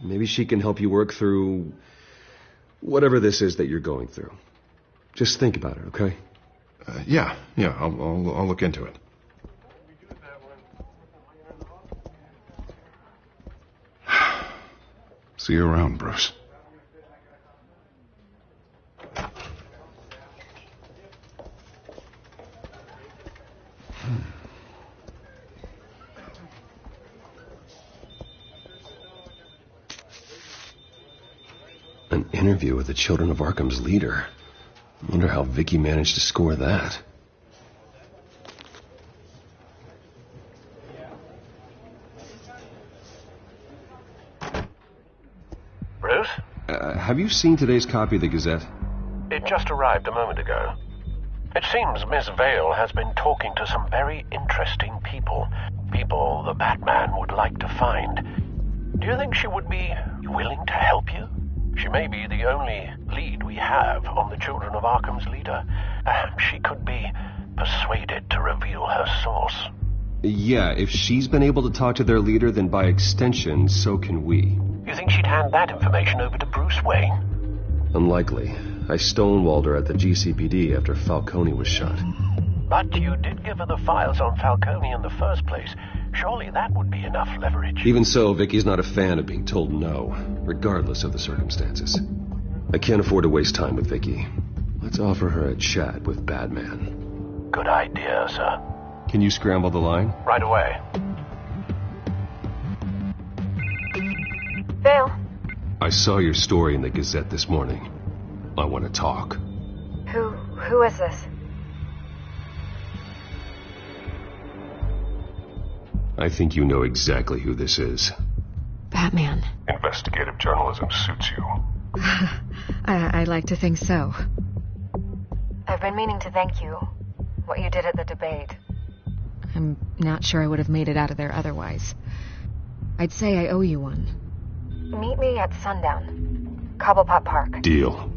Speaker 1: Maybe she can help you work through whatever this is that you're going through. Just think about it, okay?
Speaker 11: Yeah, I'll look into it. See you around, Bruce.
Speaker 1: An interview with the Children of Arkham's leader. I wonder how Vicky managed to score that.
Speaker 15: Bruce?
Speaker 1: Have you seen today's copy of the Gazette?
Speaker 15: It just arrived a moment ago. It seems Miss Vale has been talking to some very interesting people. People the Batman would like to find. Do you think she would be willing to help you? She may be the only lead we have on the Children of Arkham's leader. Perhaps she could be persuaded to reveal her source.
Speaker 1: Yeah, if she's been able to talk to their leader, then by extension, so can we.
Speaker 15: You think she'd hand that information over to Bruce Wayne?
Speaker 1: Unlikely. I stonewalled her at the GCPD after Falcone was shot.
Speaker 15: But you did give her the files on Falcone in the first place. Surely that would be enough leverage.
Speaker 1: Even so, Vicky's not a fan of being told no, regardless of the circumstances. I can't afford to waste time with Vicky. Let's offer her a chat with Batman.
Speaker 15: Good idea, sir.
Speaker 1: Can you scramble the line?
Speaker 15: Right away.
Speaker 3: Vale?
Speaker 1: I saw your story in the Gazette this morning. I want to talk.
Speaker 3: Who is this?
Speaker 1: I think you know exactly who this is.
Speaker 5: Batman.
Speaker 12: Investigative journalism suits you.
Speaker 4: I like to think so.
Speaker 3: I've been meaning to thank you. What you did at the debate.
Speaker 4: I'm not sure I would have made it out of there otherwise. I'd say I owe you one.
Speaker 3: Meet me at sundown. Cobblepot Park.
Speaker 1: Deal.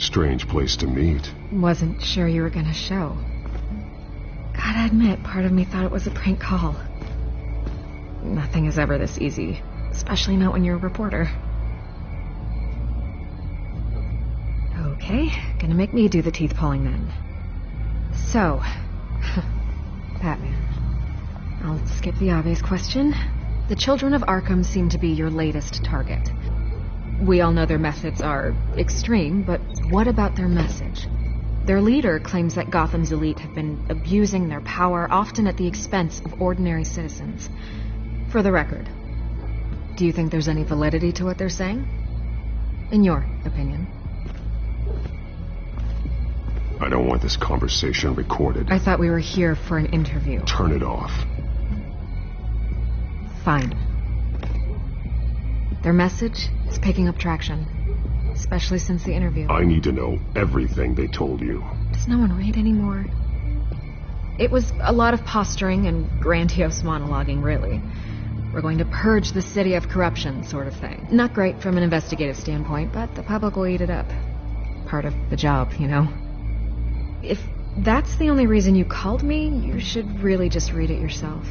Speaker 1: Strange place to meet.
Speaker 4: Wasn't sure you were gonna show. Gotta admit, part of me thought it was a prank call. Nothing is ever this easy, especially not when you're a reporter. Okay, gonna make me do the teeth pulling then. So, Batman. I'll skip the obvious question. The Children of Arkham seem to be your latest target. We all know their methods are extreme, but what about their message? Their leader claims that Gotham's elite have been abusing their power, often at the expense of ordinary citizens. For the record, do you think there's any validity to what they're saying? In your opinion?
Speaker 1: I don't want this conversation recorded.
Speaker 4: I thought we were here for an interview.
Speaker 1: Turn it off.
Speaker 4: Fine. Their message is picking up traction, especially since the interview.
Speaker 1: I need to know everything they told you.
Speaker 4: Does no one read anymore? It was a lot of posturing and grandiose monologuing, really. We're going to purge the city of corruption, sort of thing. Not great from an investigative standpoint, but the public will eat it up. Part of the job, you know. If
Speaker 5: that's the only reason you called me, you should really just read it yourself.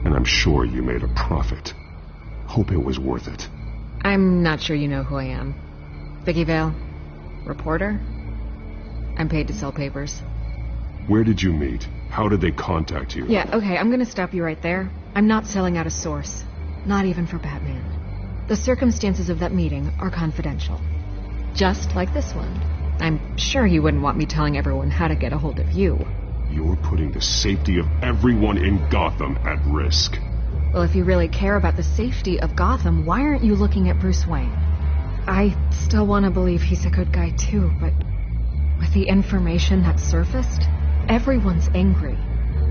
Speaker 12: And I'm sure you made a profit. Hope it was worth it.
Speaker 5: I'm not sure you know who I am. Vicky Vale? Reporter? I'm paid to sell papers.
Speaker 12: Where did you meet? How did they contact you?
Speaker 5: Yeah, okay, I'm gonna stop you right there. I'm not selling out a source. Not even for Batman. The circumstances of that meeting are confidential. Just like this one. I'm sure you wouldn't want me telling everyone how to get a hold of you.
Speaker 12: You're putting the safety of everyone in Gotham at risk.
Speaker 5: Well, if you really care about the safety of Gotham, why aren't you looking at Bruce Wayne? I still want to believe he's a good guy too, but with the information that surfaced, everyone's angry.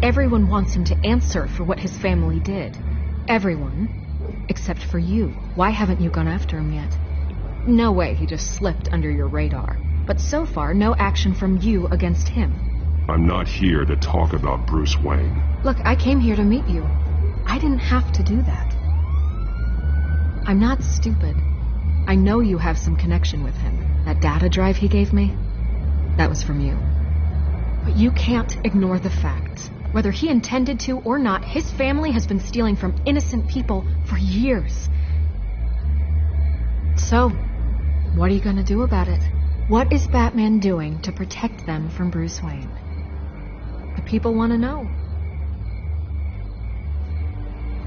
Speaker 5: Everyone wants him to answer for what his family did. Everyone, except for you. Why haven't you gone after him yet? No way he just slipped under your radar. But so far, no action from you against him.
Speaker 12: I'm not here to talk about Bruce Wayne.
Speaker 5: Look, I came here to meet you. I didn't have to do that. I'm not stupid. I know you have some connection with him. That data drive he gave me, that was from you. But you can't ignore the facts. Whether he intended to or not, his family has been stealing from innocent people for years. So, what are you gonna do about it? What is Batman doing to protect them from Bruce Wayne? The people want to know.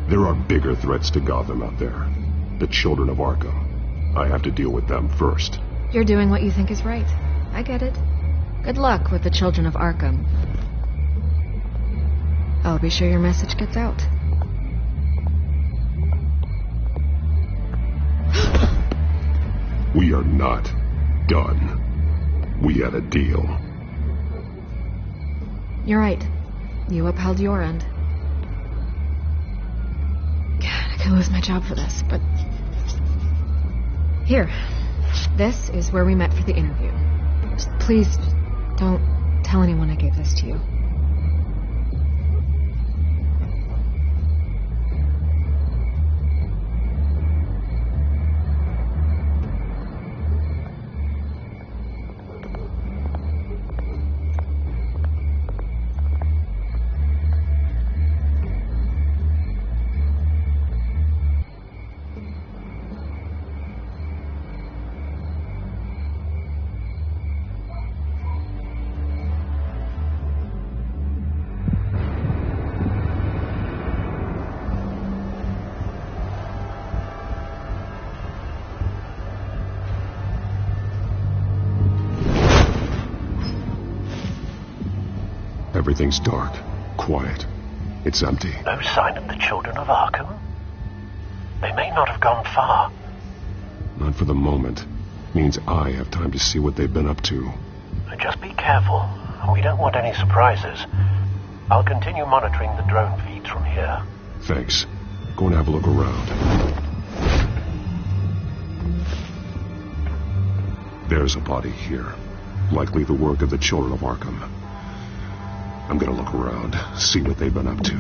Speaker 12: There are bigger threats to Gotham out there. The children of Arkham. I have to deal with them first.
Speaker 5: You're doing what you think is right. I get it. Good luck with the children of Arkham. I'll be sure your message gets out.
Speaker 12: We are not done. We had a deal.
Speaker 5: You're right. You upheld your end. God, I could lose my job for this, but... Here. This is where we met for the interview. Just please, don't tell anyone I gave this to you.
Speaker 12: Everything's dark, quiet. It's empty.
Speaker 15: No sign of the children of Arkham? They may not have gone far.
Speaker 12: Not for the moment. Means I have time to see what they've been up to.
Speaker 15: Just be careful. We don't want any surprises. I'll continue monitoring the drone feeds from here.
Speaker 12: Thanks. Go and have a look around. There's a body here. Likely the work of the children of Arkham. I'm gonna look around, see what they've been up to.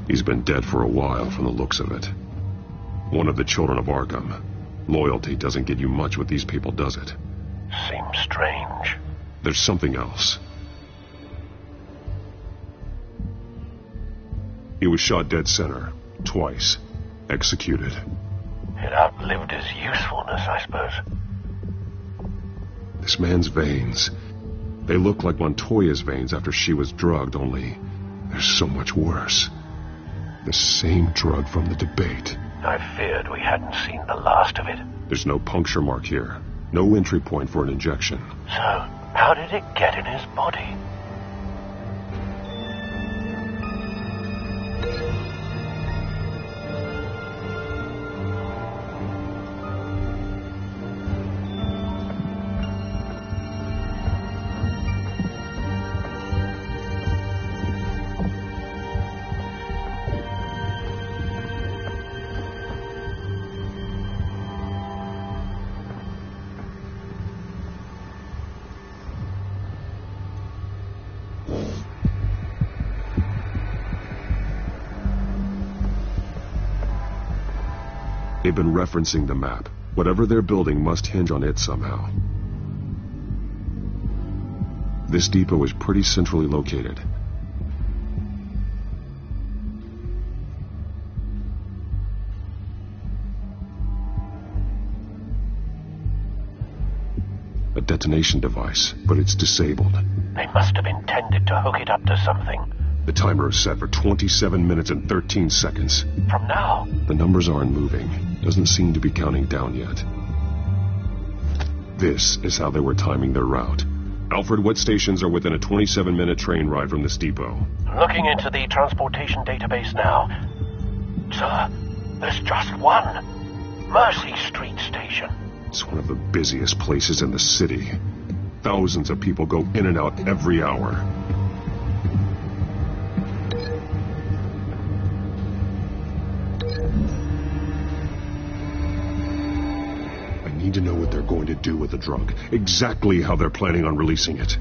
Speaker 12: He's been dead for a while from the looks of it. One of the children of Arkham. Loyalty doesn't get you much with these people, does it?
Speaker 15: Seems strange.
Speaker 12: There's something else. He was shot dead center, twice. Executed.
Speaker 15: It outlived his usefulness, I suppose.
Speaker 12: This man's veins. They look like Montoya's veins after she was drugged, only they're so much worse. The same drug from the debate.
Speaker 15: I feared we hadn't seen the last of it.
Speaker 12: There's no puncture mark here. No entry point for an injection.
Speaker 15: So, how did it get in his body?
Speaker 1: They've been referencing the map. Whatever they're building must hinge on it somehow. This depot is pretty centrally located. A detonation device, but it's disabled.
Speaker 15: They must have intended to hook it up to something.
Speaker 1: The timer is set for 27 minutes and 13 seconds.
Speaker 15: From now?
Speaker 1: The numbers aren't moving. Doesn't seem to be counting down yet. This is how they were timing their route. Alfred, what stations are within a 27-minute train ride from this depot?
Speaker 15: Looking into the transportation database now. Sir, there's just one. Mercy Street Station.
Speaker 1: It's one of the busiest places in the city. Thousands of people go in and out every hour. I need to know what they're going to do with the drug. Exactly how they're planning on releasing it.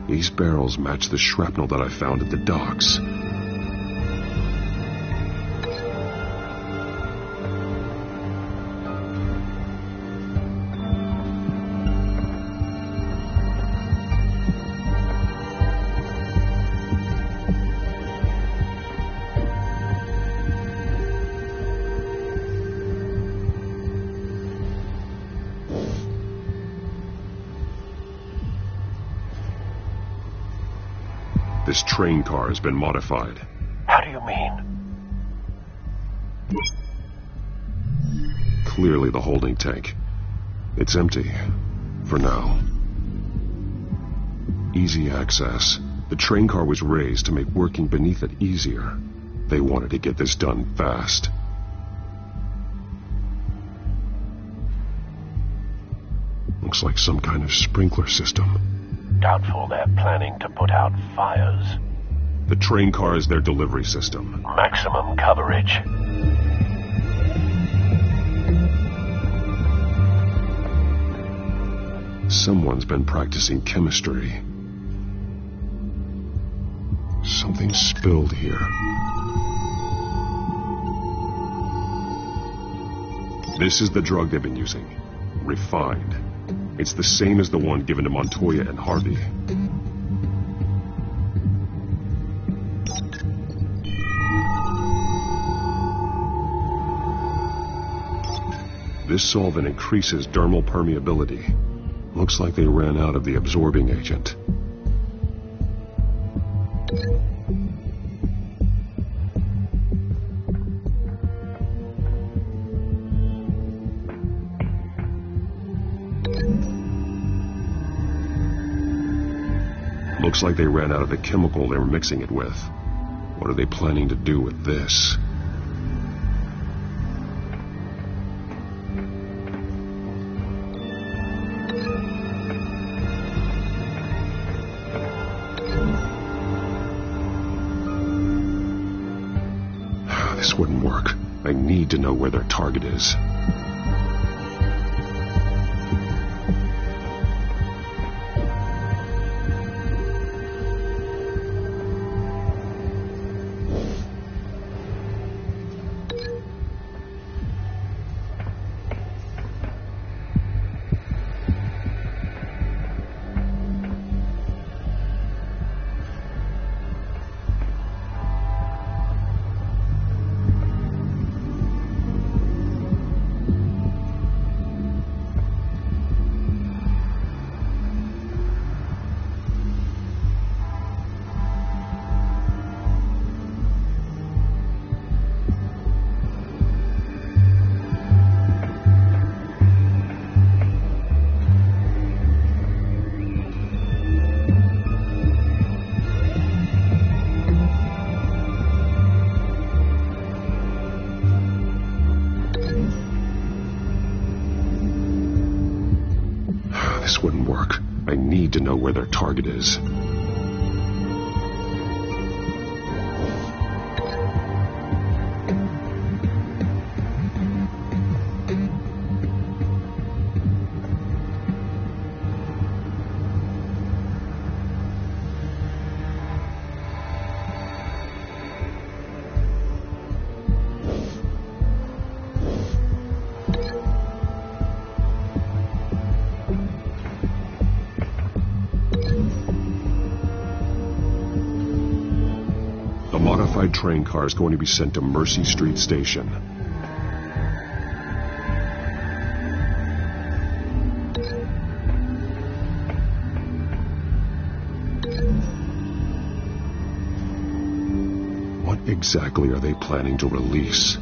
Speaker 1: These barrels match the shrapnel that I found at the docks. This train car has been modified.
Speaker 15: How do you mean?
Speaker 1: Clearly the holding tank. It's empty. For now. Easy access. The train car was raised to make working beneath it easier. They wanted to get this done fast. Looks like some kind of sprinkler system.
Speaker 15: Doubtful they're planning to put out fires.
Speaker 1: The train car is their delivery system.
Speaker 15: Maximum coverage.
Speaker 1: Someone's been practicing chemistry. Something spilled here. This is the drug they've been using. Refined. It's the same as the one given to Montoya and Harvey. This solvent increases dermal permeability. Looks like they ran out of the absorbing agent. Looks like they ran out of the chemical they were mixing it with. What are they planning to do with this? This wouldn't work. I need to know where their target is. This wouldn't work. I need to know where their target is. Train car is going to be sent to Mercy Street Station. What exactly are they planning to release?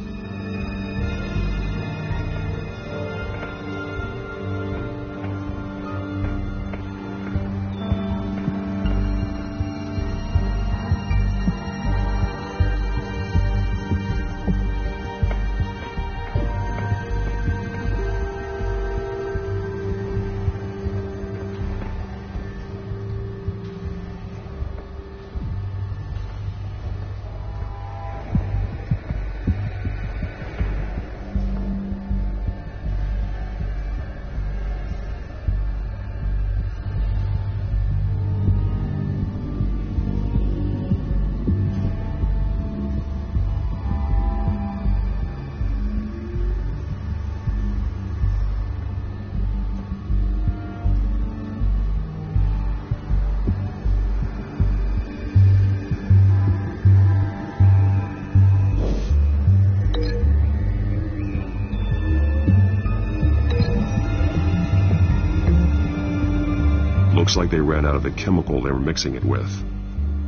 Speaker 1: Looks like they ran out of the chemical they were mixing it with.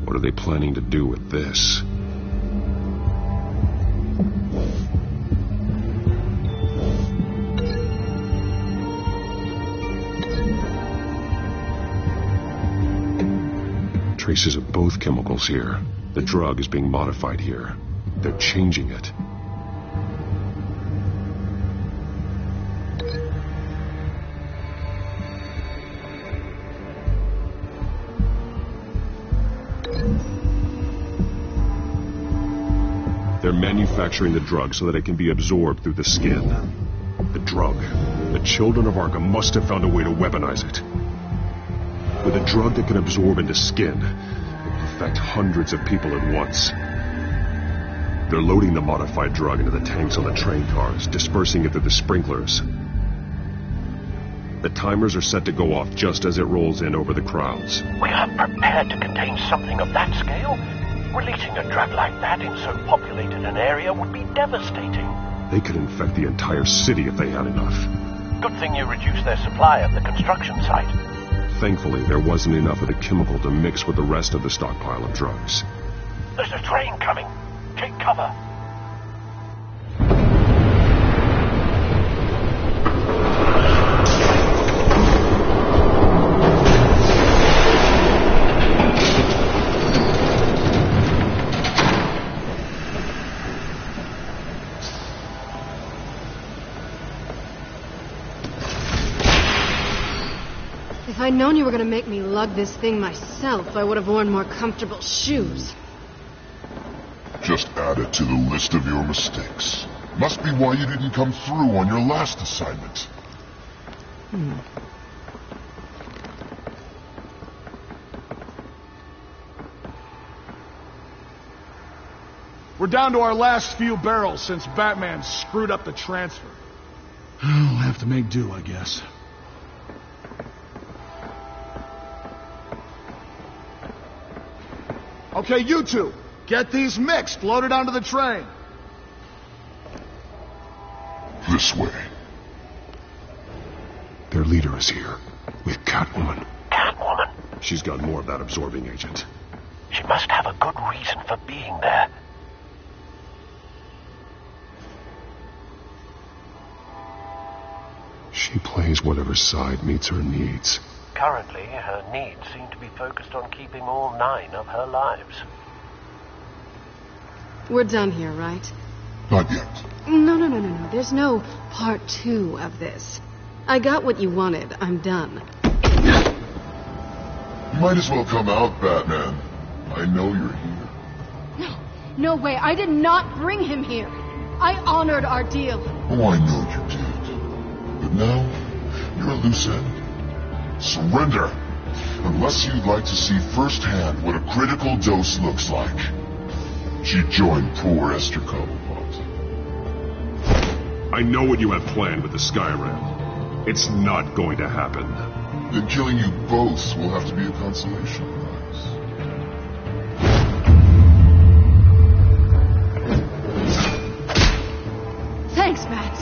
Speaker 1: What are they planning to do with this? Traces of both chemicals here. The drug is being modified here. They're changing it. They're manufacturing the drug so that it can be absorbed through the skin. The drug. The children of Arkham must have found a way to weaponize it. With a drug that can absorb into skin, it will affect hundreds of people at once. They're loading the modified drug into the tanks on the train cars, dispersing it through the sprinklers. The timers are set to go off just as it rolls in over the crowds.
Speaker 15: We aren't prepared to contain something of that scale. Releasing a drug like that in so populated an area would be devastating.
Speaker 1: They could infect the entire city if they had enough.
Speaker 15: Good thing you reduced their supply at the construction site.
Speaker 1: Thankfully, there wasn't enough of the chemical to mix with the rest of the stockpile of drugs.
Speaker 15: There's a train coming. Take cover.
Speaker 6: If I'd known you were going to make me lug this thing myself, I would have worn more comfortable shoes.
Speaker 9: Just add it to the list of your mistakes. Must be why you didn't come through on your last assignment.
Speaker 22: We're down to our last few barrels since Batman screwed up the transfer. We'll have to make do, I guess. Okay, you two, get these mixed, loaded onto the train.
Speaker 9: This way.
Speaker 1: Their leader is here, with Catwoman.
Speaker 15: Catwoman?
Speaker 1: She's got more of that absorbing agent.
Speaker 15: She must have a good reason for being there.
Speaker 1: She plays whatever side meets her needs.
Speaker 15: Currently, her needs seem to be focused on keeping all 9 of her lives.
Speaker 6: We're done here, right?
Speaker 9: Not yet.
Speaker 6: No. There's no part 2 of this. I got what you wanted. I'm done.
Speaker 9: might as well come out, Batman. I know you're here.
Speaker 6: No way. I did not bring him here. I honored our deal.
Speaker 9: Oh, I know you did. But now, you're a loose end. Surrender. Unless you'd like to see firsthand what a critical dose looks like. She joined poor Esther Cobblepot.
Speaker 12: I know what you have planned with the Skyrim. It's not going to happen.
Speaker 9: Then killing you both will have to be a consolation prize.
Speaker 6: Thanks, Matt.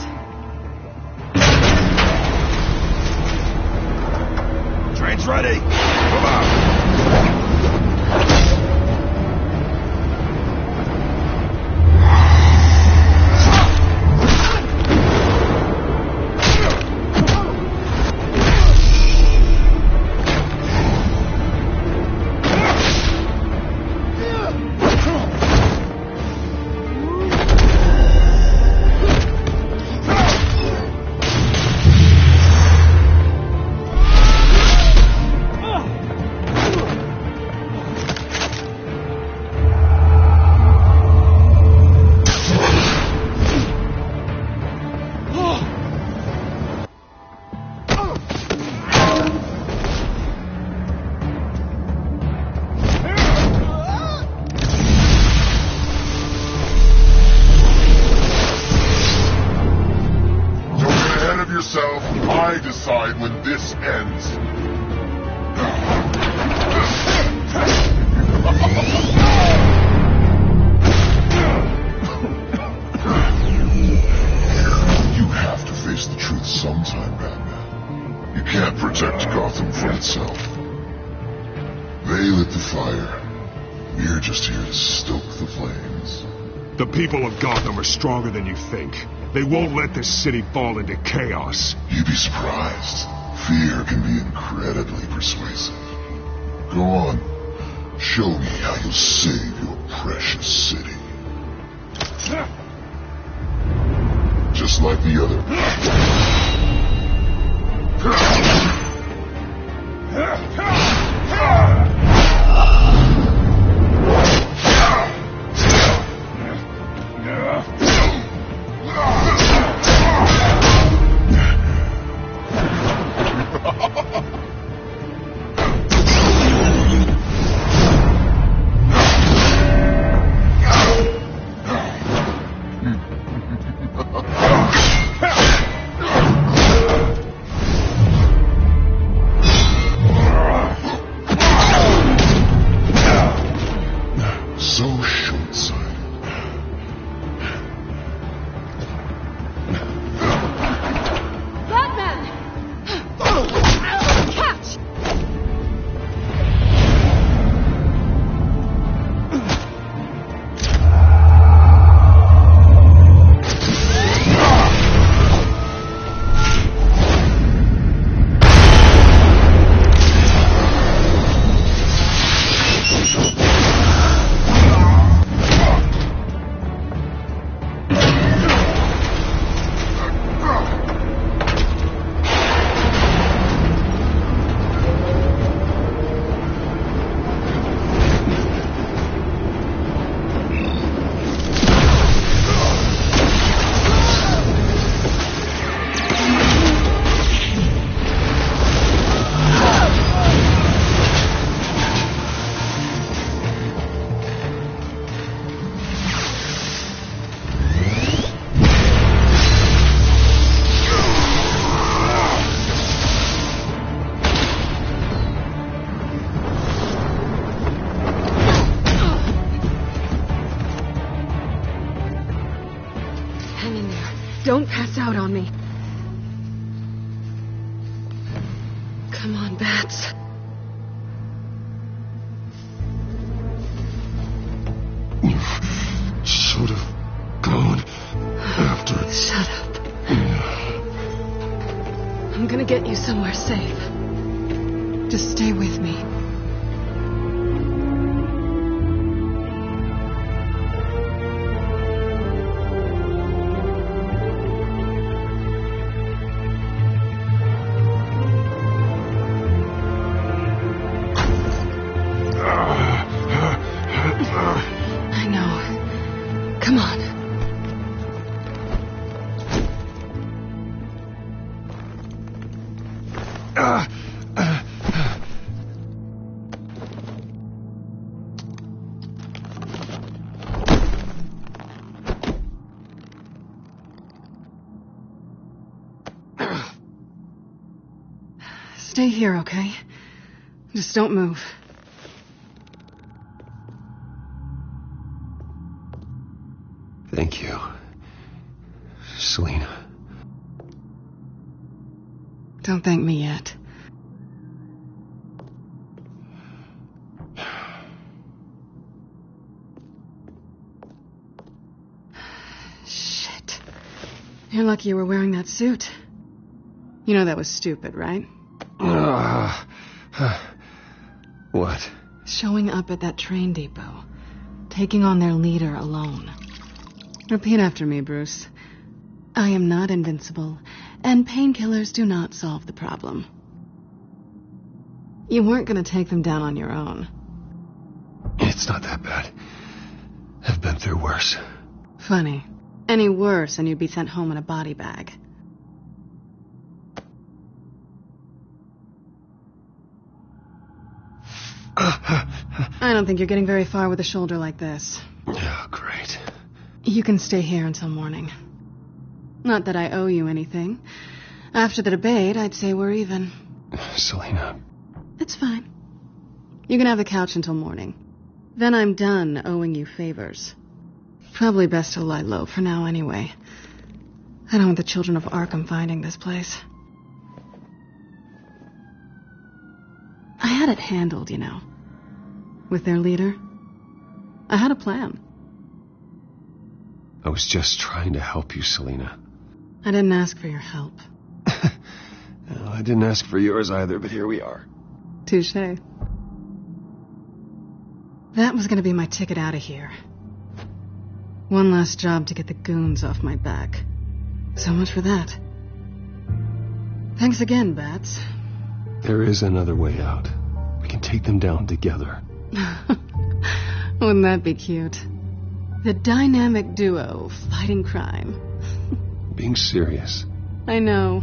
Speaker 11: Train's ready. Move out.
Speaker 9: I decide when this ends. You have to face the truth sometime, Batman. You can't protect Gotham from itself. They lit the fire. We're just here to stoke the flames.
Speaker 12: The people of Gotham are stronger than you think. They won't let this city fall into chaos.
Speaker 9: You'd be surprised. Fear can be incredibly persuasive. Go on. Show me how you'll save your precious city. Just like the other.
Speaker 6: Don't pass out on me. Come on, Bats.
Speaker 9: You should have gone after it.
Speaker 6: Shut up. I'm gonna get you somewhere safe. Just stay with me. Stay here, okay? Just don't move.
Speaker 1: Thank you, Selina.
Speaker 6: Don't thank me yet. Shit. You're lucky you were wearing that suit. You know that was stupid, right?
Speaker 1: What?
Speaker 6: Showing up at that train depot. Taking on their leader alone. Repeat after me, Bruce. I am not invincible, and painkillers do not solve the problem. You weren't going to take them down on your own.
Speaker 1: It's not that bad. I've been through worse.
Speaker 6: Funny. Any worse and you'd be sent home in a body bag. I don't think you're getting very far with a shoulder like this.
Speaker 1: Oh, great.
Speaker 6: You can stay here until morning. Not that I owe you anything. After the debate, I'd say we're even.
Speaker 1: Selina.
Speaker 6: It's fine. You can have the couch until morning. Then I'm done owing you favors. Probably best to lie low for now anyway. I don't want the children of Arkham finding this place. I had it handled, you know. With their leader. I had a plan.
Speaker 1: I was just trying to help you, Selina.
Speaker 6: I didn't ask for your help.
Speaker 1: Well, I didn't ask for yours either, but here we are.
Speaker 6: Touché. That was going to be my ticket out of here. One last job to get the goons off my back. So much for that. Thanks again, Bats.
Speaker 1: There is another way out. We can take them down together.
Speaker 6: Wouldn't that be cute? The dynamic duo fighting crime.
Speaker 1: Being serious.
Speaker 6: I know.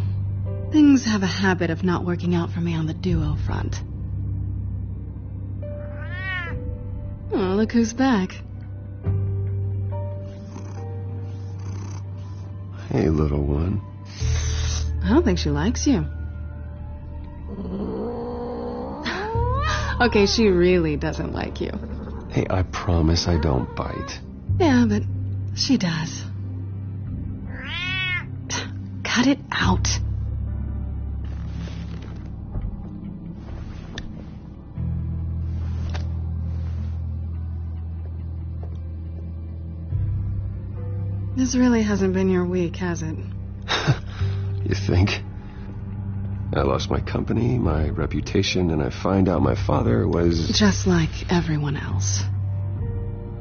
Speaker 6: Things have a habit of not working out for me on the duo front. Oh, look who's back.
Speaker 1: Hey, little one.
Speaker 6: I don't think she likes you. Okay, she really doesn't like you.
Speaker 1: Hey, I promise I don't bite.
Speaker 6: Yeah, but she does. Cut it out. This really hasn't been your week, has it?
Speaker 1: You think? I lost my company, my reputation, and I find out my father was...
Speaker 6: Just like everyone else.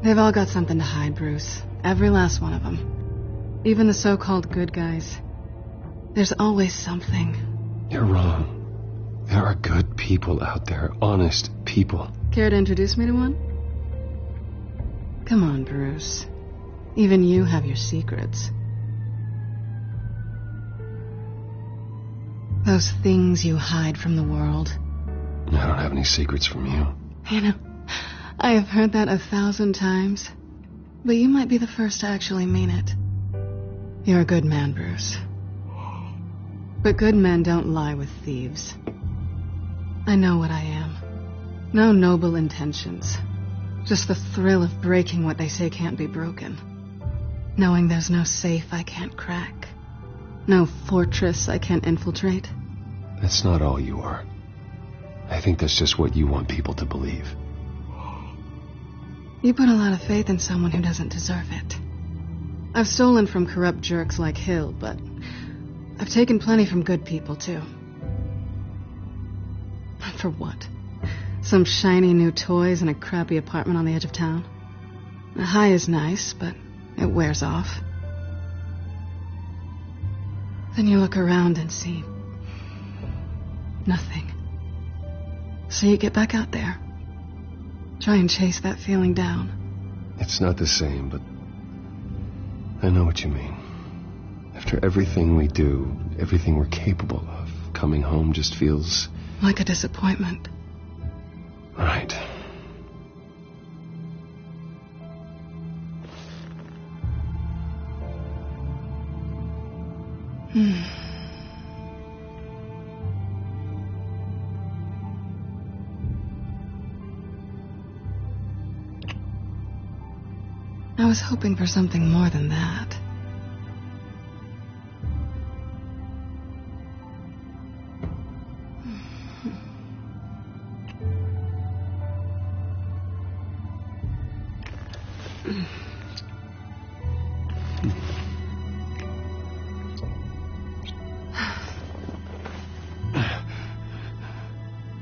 Speaker 6: They've all got something to hide, Bruce. Every last one of them. Even the so-called good guys. There's always something.
Speaker 1: You're wrong. There are good people out there, honest people.
Speaker 6: Care to introduce me to one? Come on, Bruce. Even you have your secrets. Those things you hide from the world.
Speaker 1: I don't have any secrets from you.
Speaker 6: You know, I have heard that 1,000 times. But you might be the first to actually mean it. You're a good man, Bruce. But good men don't lie with thieves. I know what I am. No noble intentions. Just the thrill of breaking what they say can't be broken. Knowing there's no safe I can't crack. No fortress I can't infiltrate.
Speaker 1: That's not all you are. I think that's just what you want people to believe.
Speaker 6: You put a lot of faith in someone who doesn't deserve it. I've stolen from corrupt jerks like Hill, but I've taken plenty from good people, too. For what? Some shiny new toys and a crappy apartment on the edge of town? A high is nice, but it wears off. Then you look around and see nothing. So you get back out there. Try and chase that feeling down.
Speaker 1: It's not the same, but I know what you mean. After everything we do, everything we're capable of, coming home just feels...
Speaker 6: like a disappointment.
Speaker 1: Right.
Speaker 6: I was hoping for something more than that.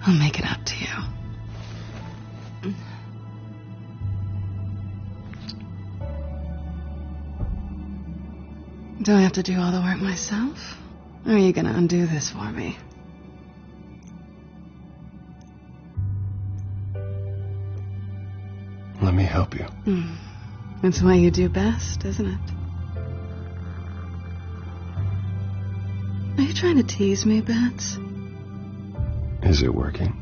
Speaker 6: I'll make it up to you. Do I have to do all the work myself? Or are you gonna undo this for me?
Speaker 12: Let me help you.
Speaker 6: It's what you do best, isn't it? Are you trying to tease me, Bats?
Speaker 12: Is it working?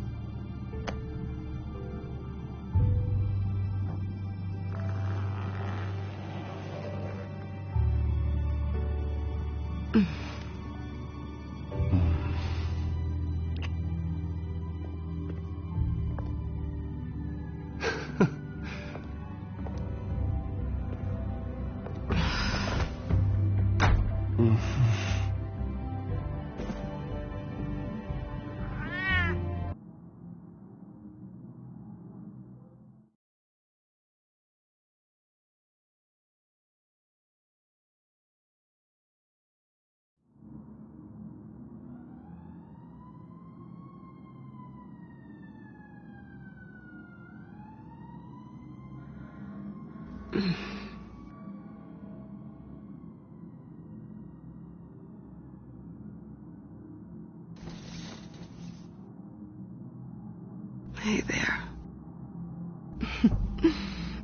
Speaker 6: Hey there.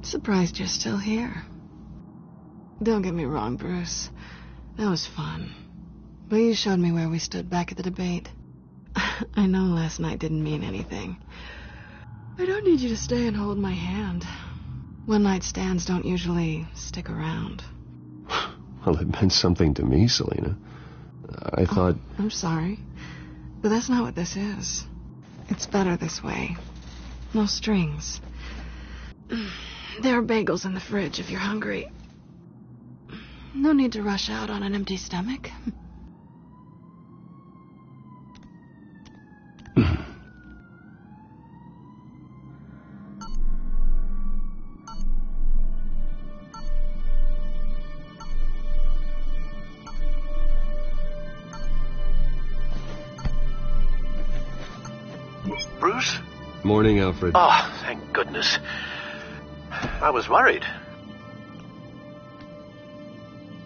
Speaker 6: Surprised you're still here. Don't get me wrong, Bruce. That was fun. But you showed me where we stood back at the debate. I know last night didn't mean anything. I don't need you to stay and hold my hand. One-night stands don't usually stick around.
Speaker 12: Well, it meant something to me, Selena. I thought...
Speaker 6: I'm sorry. But that's not what this is. It's better this way. No strings. There are bagels in the fridge if you're hungry. No need to rush out on an empty stomach.
Speaker 15: Bruce?
Speaker 12: Morning, Alfred.
Speaker 15: Oh, thank goodness. I was worried.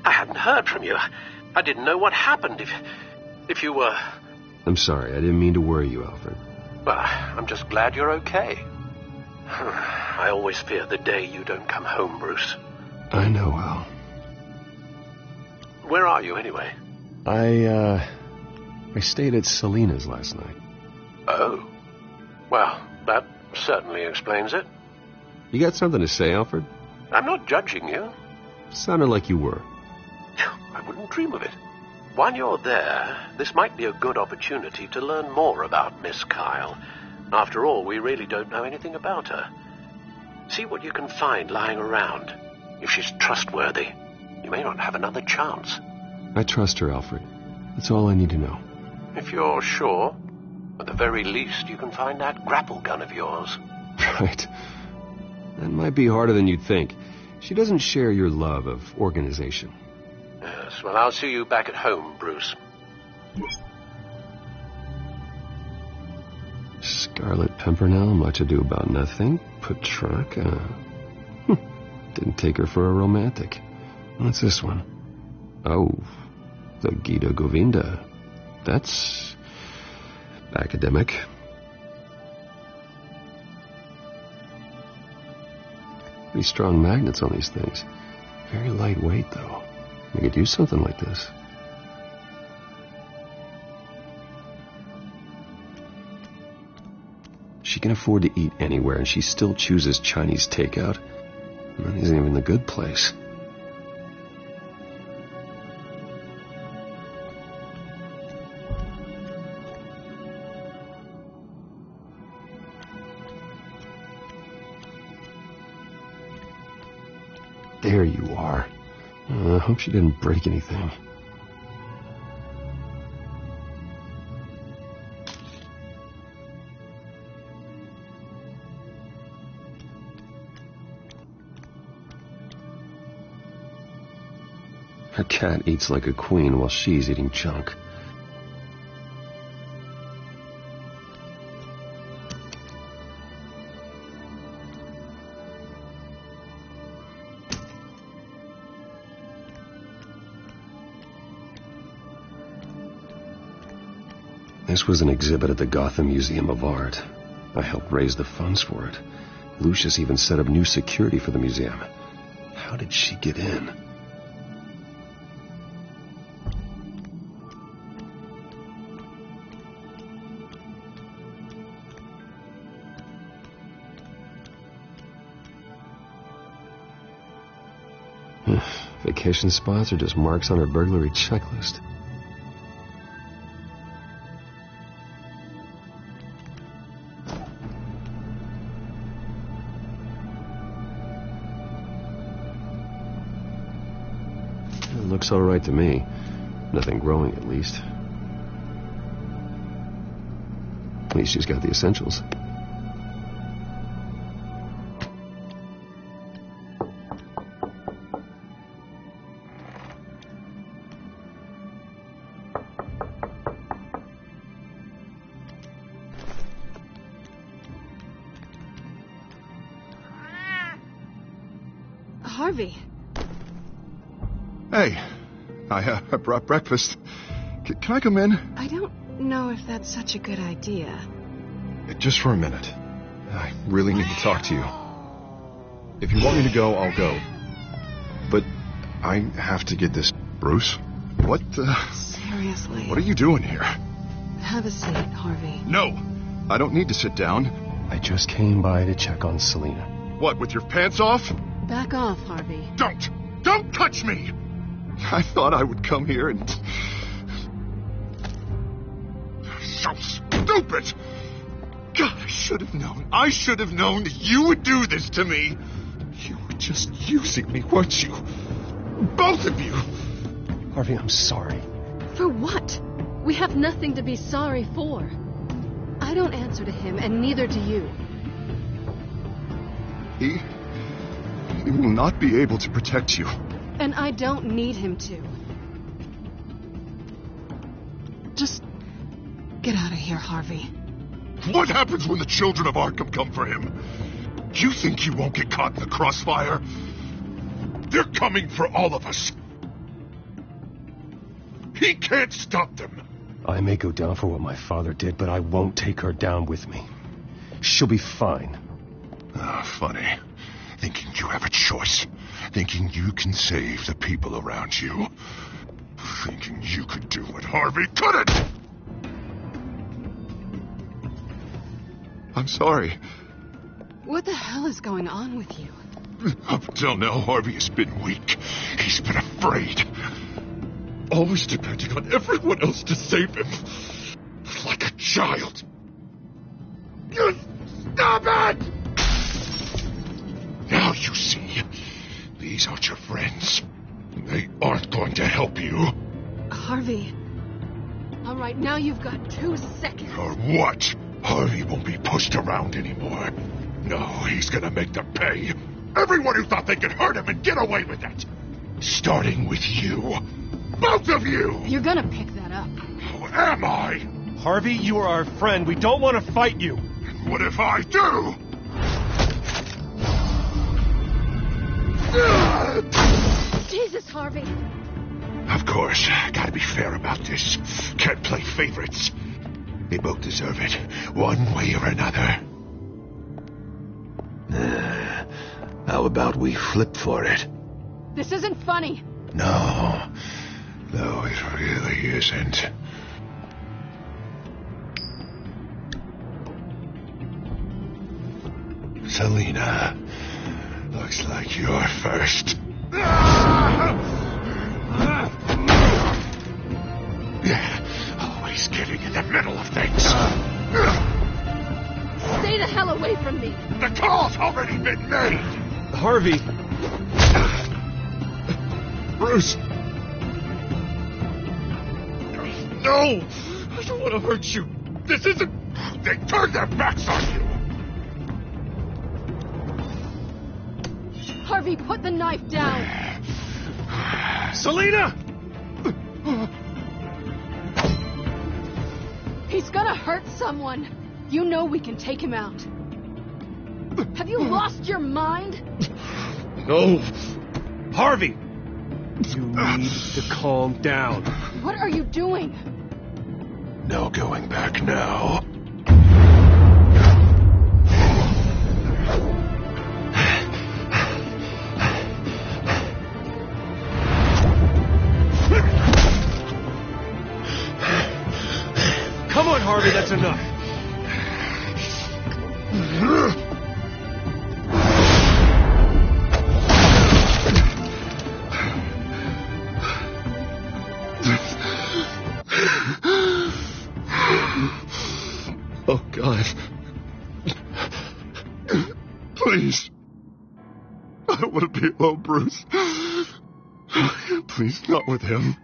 Speaker 15: I hadn't heard from you. I didn't know what happened if you were...
Speaker 12: I'm sorry, I didn't mean to worry you, Alfred.
Speaker 15: Well, I'm just glad you're okay. I always fear the day you don't come home, Bruce.
Speaker 12: I know, Al.
Speaker 15: Where are you, anyway?
Speaker 12: I stayed at Selena's last night.
Speaker 15: Oh. Well, that certainly explains it.
Speaker 12: You got something to say, Alfred?
Speaker 15: I'm not judging you.
Speaker 12: Sounded like you were.
Speaker 15: I wouldn't dream of it. While you're there, this might be a good opportunity to learn more about Miss Kyle. After all, we really don't know anything about her. See what you can find lying around. If she's trustworthy, you may not have another chance.
Speaker 12: I trust her, Alfred. That's all I need to know.
Speaker 15: If you're sure, at the very least, you can find that grapple gun of yours.
Speaker 12: Right. That might be harder than you'd think. She doesn't share your love of organization.
Speaker 15: Yes, well, I'll see you back at home, Bruce.
Speaker 12: Scarlet Pimpernel, much ado about nothing. Petrarca. Didn't take her for a romantic. What's this one? Oh, the Gita Govinda. That's... academic. Pretty strong magnets on these things. Very lightweight, though. We could use something like this. She can afford to eat anywhere, and she still chooses Chinese takeout. And that isn't even the good place.
Speaker 1: There you are. I hope she didn't break anything. Her cat eats like a queen while she's eating junk. This was an exhibit at the Gotham Museum of Art. I helped raise the funds for it. Lucius even set up new security for the museum. How did she get in? Vacation spots are just marks on her burglary checklist. It looks all right to me. Nothing growing, at least. At least she's got the essentials.
Speaker 6: Harvey.
Speaker 11: Hey, I brought breakfast. Can I come in?
Speaker 6: I don't know if that's such a good idea.
Speaker 11: Just for a minute. I really need to talk to you. If you want me to go, I'll go. But I have to get this... Bruce? What the...
Speaker 6: Seriously.
Speaker 11: What are you doing here?
Speaker 6: Have a seat, Harvey.
Speaker 11: No! I don't need to sit down.
Speaker 1: I just came by to check on Selina.
Speaker 11: What, with your pants off?
Speaker 6: Back off, Harvey.
Speaker 11: Don't touch me! I thought I would come here and... So stupid! God, I should have known. I should have known that you would do this to me. You were just using me, weren't you? Both of you!
Speaker 1: Harvey, I'm sorry.
Speaker 6: For what? We have nothing to be sorry for. I don't answer to him, and neither do you.
Speaker 11: He will not be able to protect you.
Speaker 6: And I don't need him to. Just get out of here, Harvey.
Speaker 9: What happens when the children of Arkham come for him? You think he won't get caught in the crossfire? They're coming for all of us. He can't stop them.
Speaker 1: I may go down for what my father did, but I won't take her down with me. She'll be fine.
Speaker 9: Funny. Thinking you have a choice. Thinking you can save the people around you. Thinking you could do what Harvey couldn't!
Speaker 11: I'm sorry.
Speaker 6: What the hell is going on with you?
Speaker 9: Up until now, Harvey has been weak. He's been afraid. Always depending on everyone else to save him. Like a child. You stop it! Now you see. These aren't your friends. They aren't going to help you.
Speaker 6: Harvey. All right, now you've got 2 seconds.
Speaker 9: Or what? Harvey won't be pushed around anymore. No, he's gonna make them pay. Everyone who thought they could hurt him and get away with it. Starting with you. Both of you!
Speaker 6: You're gonna pick that up.
Speaker 9: Who am I?
Speaker 2: Harvey, you are our friend. We don't want to fight you.
Speaker 9: And what if I do?
Speaker 6: Jesus, Harvey.
Speaker 9: Of course, gotta be fair about this. Can't play favorites. They both deserve it, one way or another. How about we flip for it?
Speaker 6: This isn't funny.
Speaker 9: No, it really isn't. Selina, looks like you're first. Always getting in the middle of things.
Speaker 6: Stay the hell away from me.
Speaker 9: The call's already been made.
Speaker 2: Harvey.
Speaker 12: Bruce! No! I don't want to hurt you. This isn't... They turned their backs on you!
Speaker 5: Harvey, put the knife down!
Speaker 2: Selina!
Speaker 5: He's gonna hurt someone. You know we can take him out. Have you lost your mind?
Speaker 12: No!
Speaker 2: Harvey! You need to calm down.
Speaker 5: What are you doing?
Speaker 12: No going back now.
Speaker 2: Come on, Harvey, that's enough.
Speaker 12: Oh, God. Please. I don't want to be alone, Bruce. Please, not with him.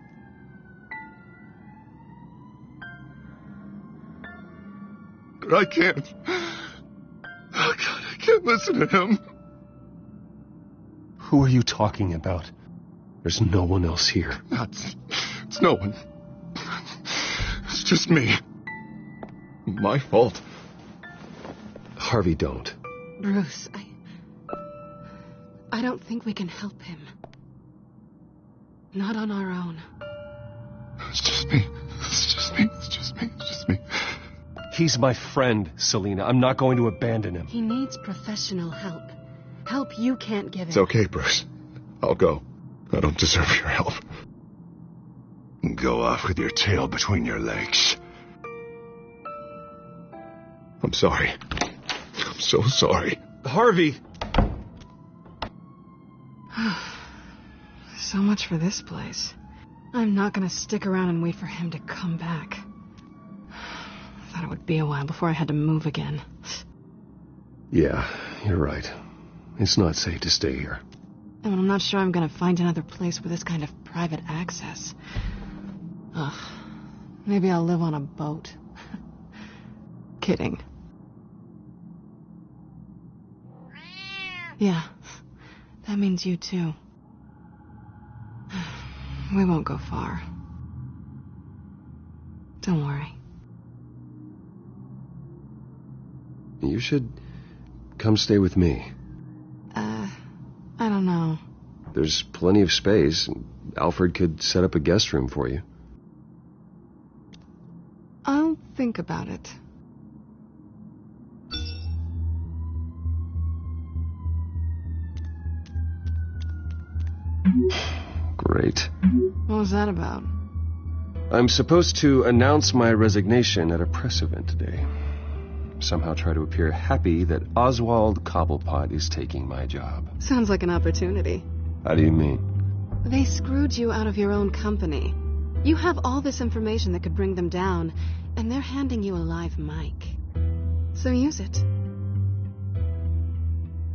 Speaker 12: But I can't. Oh, God, I can't listen to him.
Speaker 2: Who are you talking about? There's no one else here.
Speaker 12: It's no one. It's just me. My fault.
Speaker 1: Harvey, don't.
Speaker 6: Bruce, I don't think we can help him. Not on our own.
Speaker 12: It's just me. It's just me. It's just me. It's just me.
Speaker 2: He's my friend, Selina. I'm not going to abandon him.
Speaker 6: He needs professional help. Help you can't give him.
Speaker 12: It's okay, Bruce. I'll go. I don't deserve your help. Go off with your tail between your legs. I'm sorry. I'm so sorry.
Speaker 2: Harvey!
Speaker 6: So much for this place. I'm not gonna stick around and wait for him to come back. I thought it would be a while before I had to move again.
Speaker 1: Yeah, you're right. It's not safe to stay here.
Speaker 6: And I'm not sure I'm gonna find another place with this kind of private access. Ugh. Maybe I'll live on a boat. Kidding. Yeah, that means you too. We won't go far. Don't worry.
Speaker 1: You should come stay with me.
Speaker 6: I don't know.
Speaker 1: There's plenty of space. Alfred could set up a guest room for you.
Speaker 6: I'll think about it.
Speaker 1: Great.
Speaker 6: What was that about?
Speaker 1: I'm supposed to announce my resignation at a press event today. Somehow try to appear happy that Oswald Cobblepot is taking my job.
Speaker 6: Sounds like an opportunity.
Speaker 1: How do you mean?
Speaker 6: They screwed you out of your own company. You have all this information that could bring them down, and they're handing you a live mic. So use it.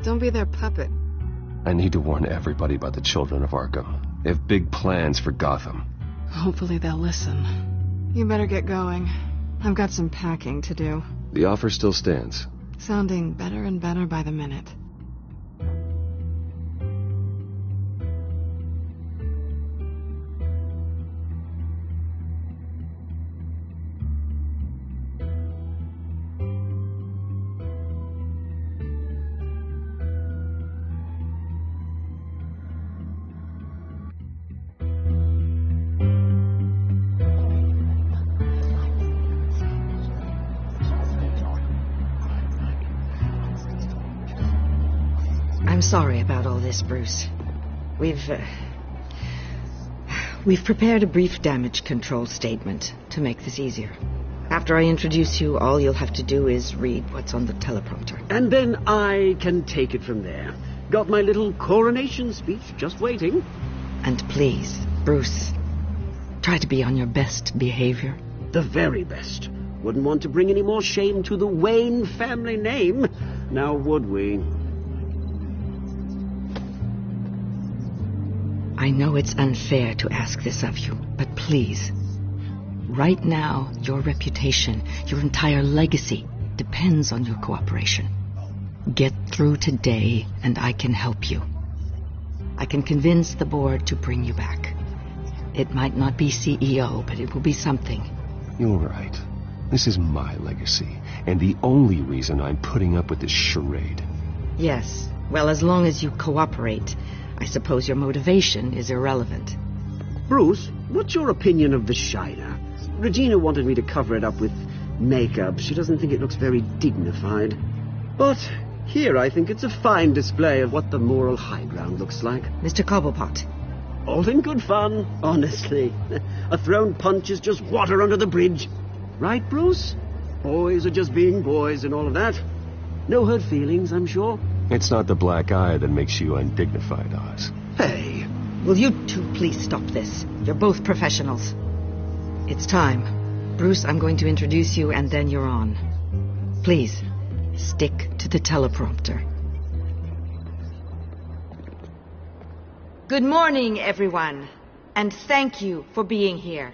Speaker 6: Don't be their puppet.
Speaker 1: I need to warn everybody about the children of Arkham. They have big plans for Gotham.
Speaker 6: Hopefully they'll listen. You better get going. I've got some packing to do.
Speaker 1: The offer still stands.
Speaker 6: Sounding better and better by the minute.
Speaker 13: I'm sorry about all this, Bruce. We've prepared a brief damage control statement to make this easier. After I introduce you, all you'll have to do is read what's on the teleprompter.
Speaker 17: And then I can take it from there. Got my little coronation speech just waiting.
Speaker 13: And please, Bruce, try to be on your best behavior.
Speaker 17: The very best. Wouldn't want to bring any more shame to the Wayne family name, now would we?
Speaker 13: I know it's unfair to ask this of you, but please. Right now, your reputation, your entire legacy, depends on your cooperation. Get through today, and I can help you. I can convince the board to bring you back. It might not be CEO, but it will be something.
Speaker 1: You're right. This is my legacy, and the only reason I'm putting up with this charade.
Speaker 13: Yes. Well, as long as you cooperate, I suppose your motivation is irrelevant.
Speaker 17: Bruce, what's your opinion of the Shiner? Regina wanted me to cover it up with makeup. She doesn't think it looks very dignified. But here I think it's a fine display of what the moral high ground looks like.
Speaker 13: Mr. Cobblepot.
Speaker 17: All in good fun, honestly. A thrown punch is just water under the bridge. Right, Bruce? Boys are just being boys and all of that. No hurt feelings, I'm sure.
Speaker 1: It's not the black eye that makes you undignified, Oz.
Speaker 13: Hey, will you two please stop this? You're both professionals. It's time. Bruce, I'm going to introduce you and then you're on. Please, stick to the teleprompter. Good morning, everyone, and thank you for being here.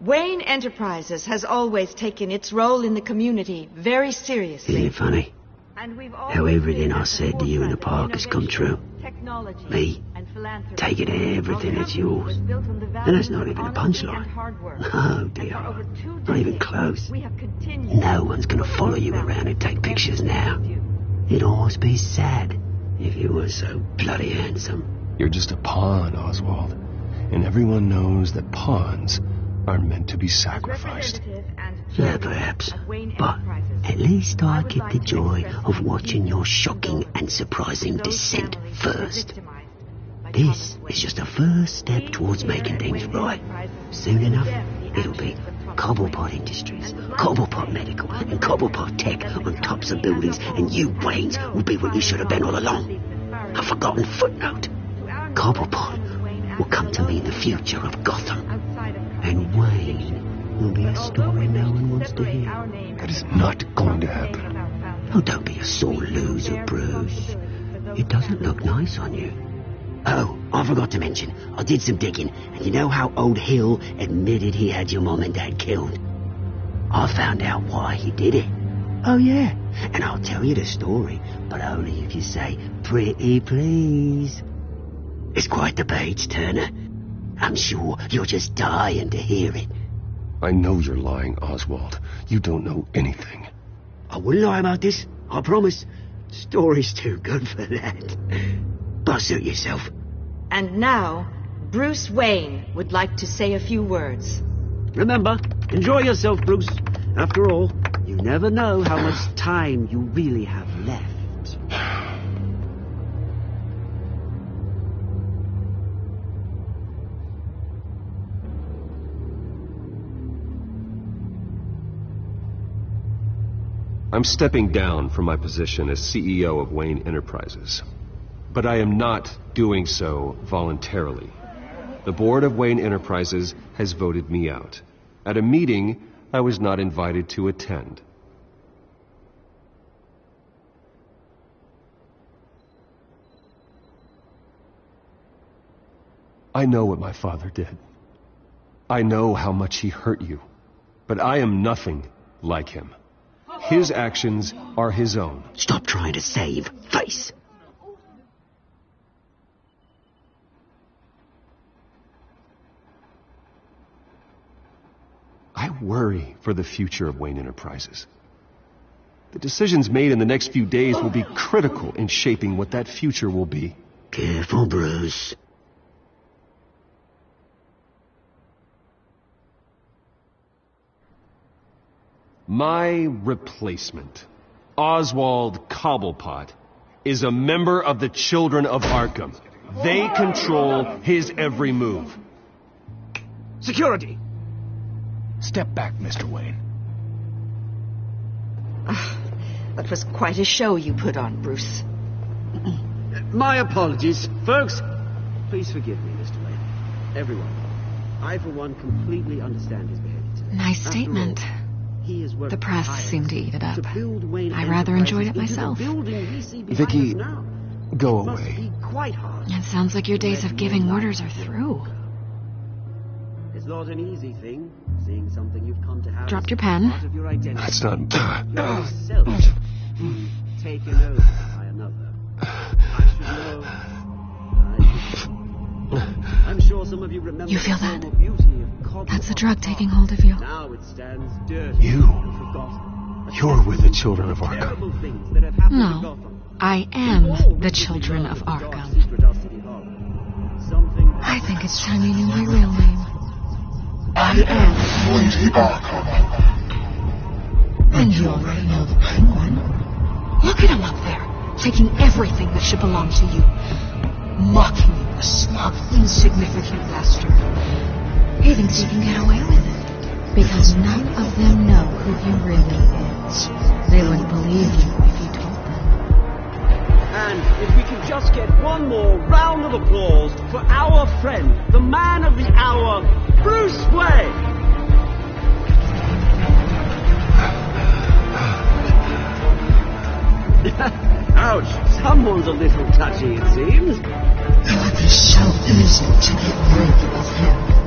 Speaker 13: Wayne Enterprises has always taken its role in the community very seriously.
Speaker 17: Isn't it funny how everything I said to you in the park has come true? Me, taking everything that's yours. And that's not even a punchline. No, dear. Not even close. No one's going to follow you around and take pictures now. It'd almost be sad if you were so bloody handsome.
Speaker 1: You're just a pawn, Oswald. And everyone knows that pawns are meant to be sacrificed.
Speaker 17: Yeah, perhaps. But at least I get the joy of watching your shocking and surprising descent first. This is just a first step towards making things right. Soon enough, it'll be Cobblepot Industries, Cobblepot Medical, and Cobblepot Tech on tops of buildings, and you, Waynes, will be what you should have been all along. A forgotten footnote. Cobblepot will come to mean the future of Gotham. And Wayne will be a story no one wants to hear.
Speaker 1: That is not going to happen.
Speaker 17: Oh, don't be a sore loser, Bruce. It doesn't look nice on you. Oh, I forgot to mention, I did some digging, and you know how old Hill admitted he had your mom and dad killed? I found out why he did it. Oh, yeah, and I'll tell you the story, but only if you say, pretty please. It's quite the page, Turner. I'm sure you're just dying to hear it.
Speaker 1: I know you're lying, Oswald. You don't know anything.
Speaker 17: I wouldn't lie about this, I promise. Story's too good for that. But suit yourself.
Speaker 13: And now, Bruce Wayne would like to say a few words.
Speaker 17: Remember, enjoy yourself, Bruce. After all, you never know how much time you really have left.
Speaker 1: I'm stepping down from my position as CEO of Wayne Enterprises. But I am not doing so voluntarily. The board of Wayne Enterprises has voted me out at a meeting I was not invited to attend. I know what my father did. I know how much he hurt you. But I am nothing like him. His actions are his own.
Speaker 17: Stop trying to save face.
Speaker 1: I worry for the future of Wayne Enterprises. The decisions made in the next few days will be critical in shaping what that future will be.
Speaker 17: Careful, Bruce.
Speaker 1: My replacement, Oswald Cobblepot, is a member of the Children of Arkham. They control his every move.
Speaker 22: Security! Step back, Mr. Wayne.
Speaker 13: That was quite a show you put on, Bruce.
Speaker 17: My apologies, folks. Please forgive me, Mr. Wayne. Everyone. I, for one, completely understand his behavior.
Speaker 5: Nice statement. The press seemed to eat it up. I rather enjoyed it myself.
Speaker 1: Vicky, go away.
Speaker 17: quite hard.
Speaker 5: It sounds like your days of giving orders are through.
Speaker 17: It's not an easy thing, seeing something you've come to have.
Speaker 5: Dropped your pen.
Speaker 17: Part of your identity.
Speaker 2: That's not...
Speaker 17: You're yourself being taken over by another. I should know. I'm sure some of you remember.
Speaker 5: You feel
Speaker 17: the
Speaker 5: that?
Speaker 17: former beauty of
Speaker 5: That's the drug taking hold of you.
Speaker 17: Now it stands dirty
Speaker 2: You?
Speaker 17: and forgotten.
Speaker 2: You're with the children of Arkham.
Speaker 17: Terrible things that have happened to
Speaker 5: No,
Speaker 17: Gotham.
Speaker 5: I am the children of Arkham. I think it's time you knew my real name. I am
Speaker 9: Lady Arkham.
Speaker 5: And you already know the Penguin. Look at him up there, taking everything that should belong to you. Mocking you, a smug, insignificant bastard. He thinks he can get away with it. Because none of them know who he really is. They wouldn't believe you if you told them.
Speaker 17: And if we could just get one more round of applause for our friend, the man of the hour, Bruce Wayne! Ouch, someone's a little touchy, it seems.
Speaker 8: It would be so easy to get rid of him.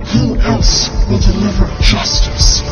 Speaker 8: Who else will deliver justice?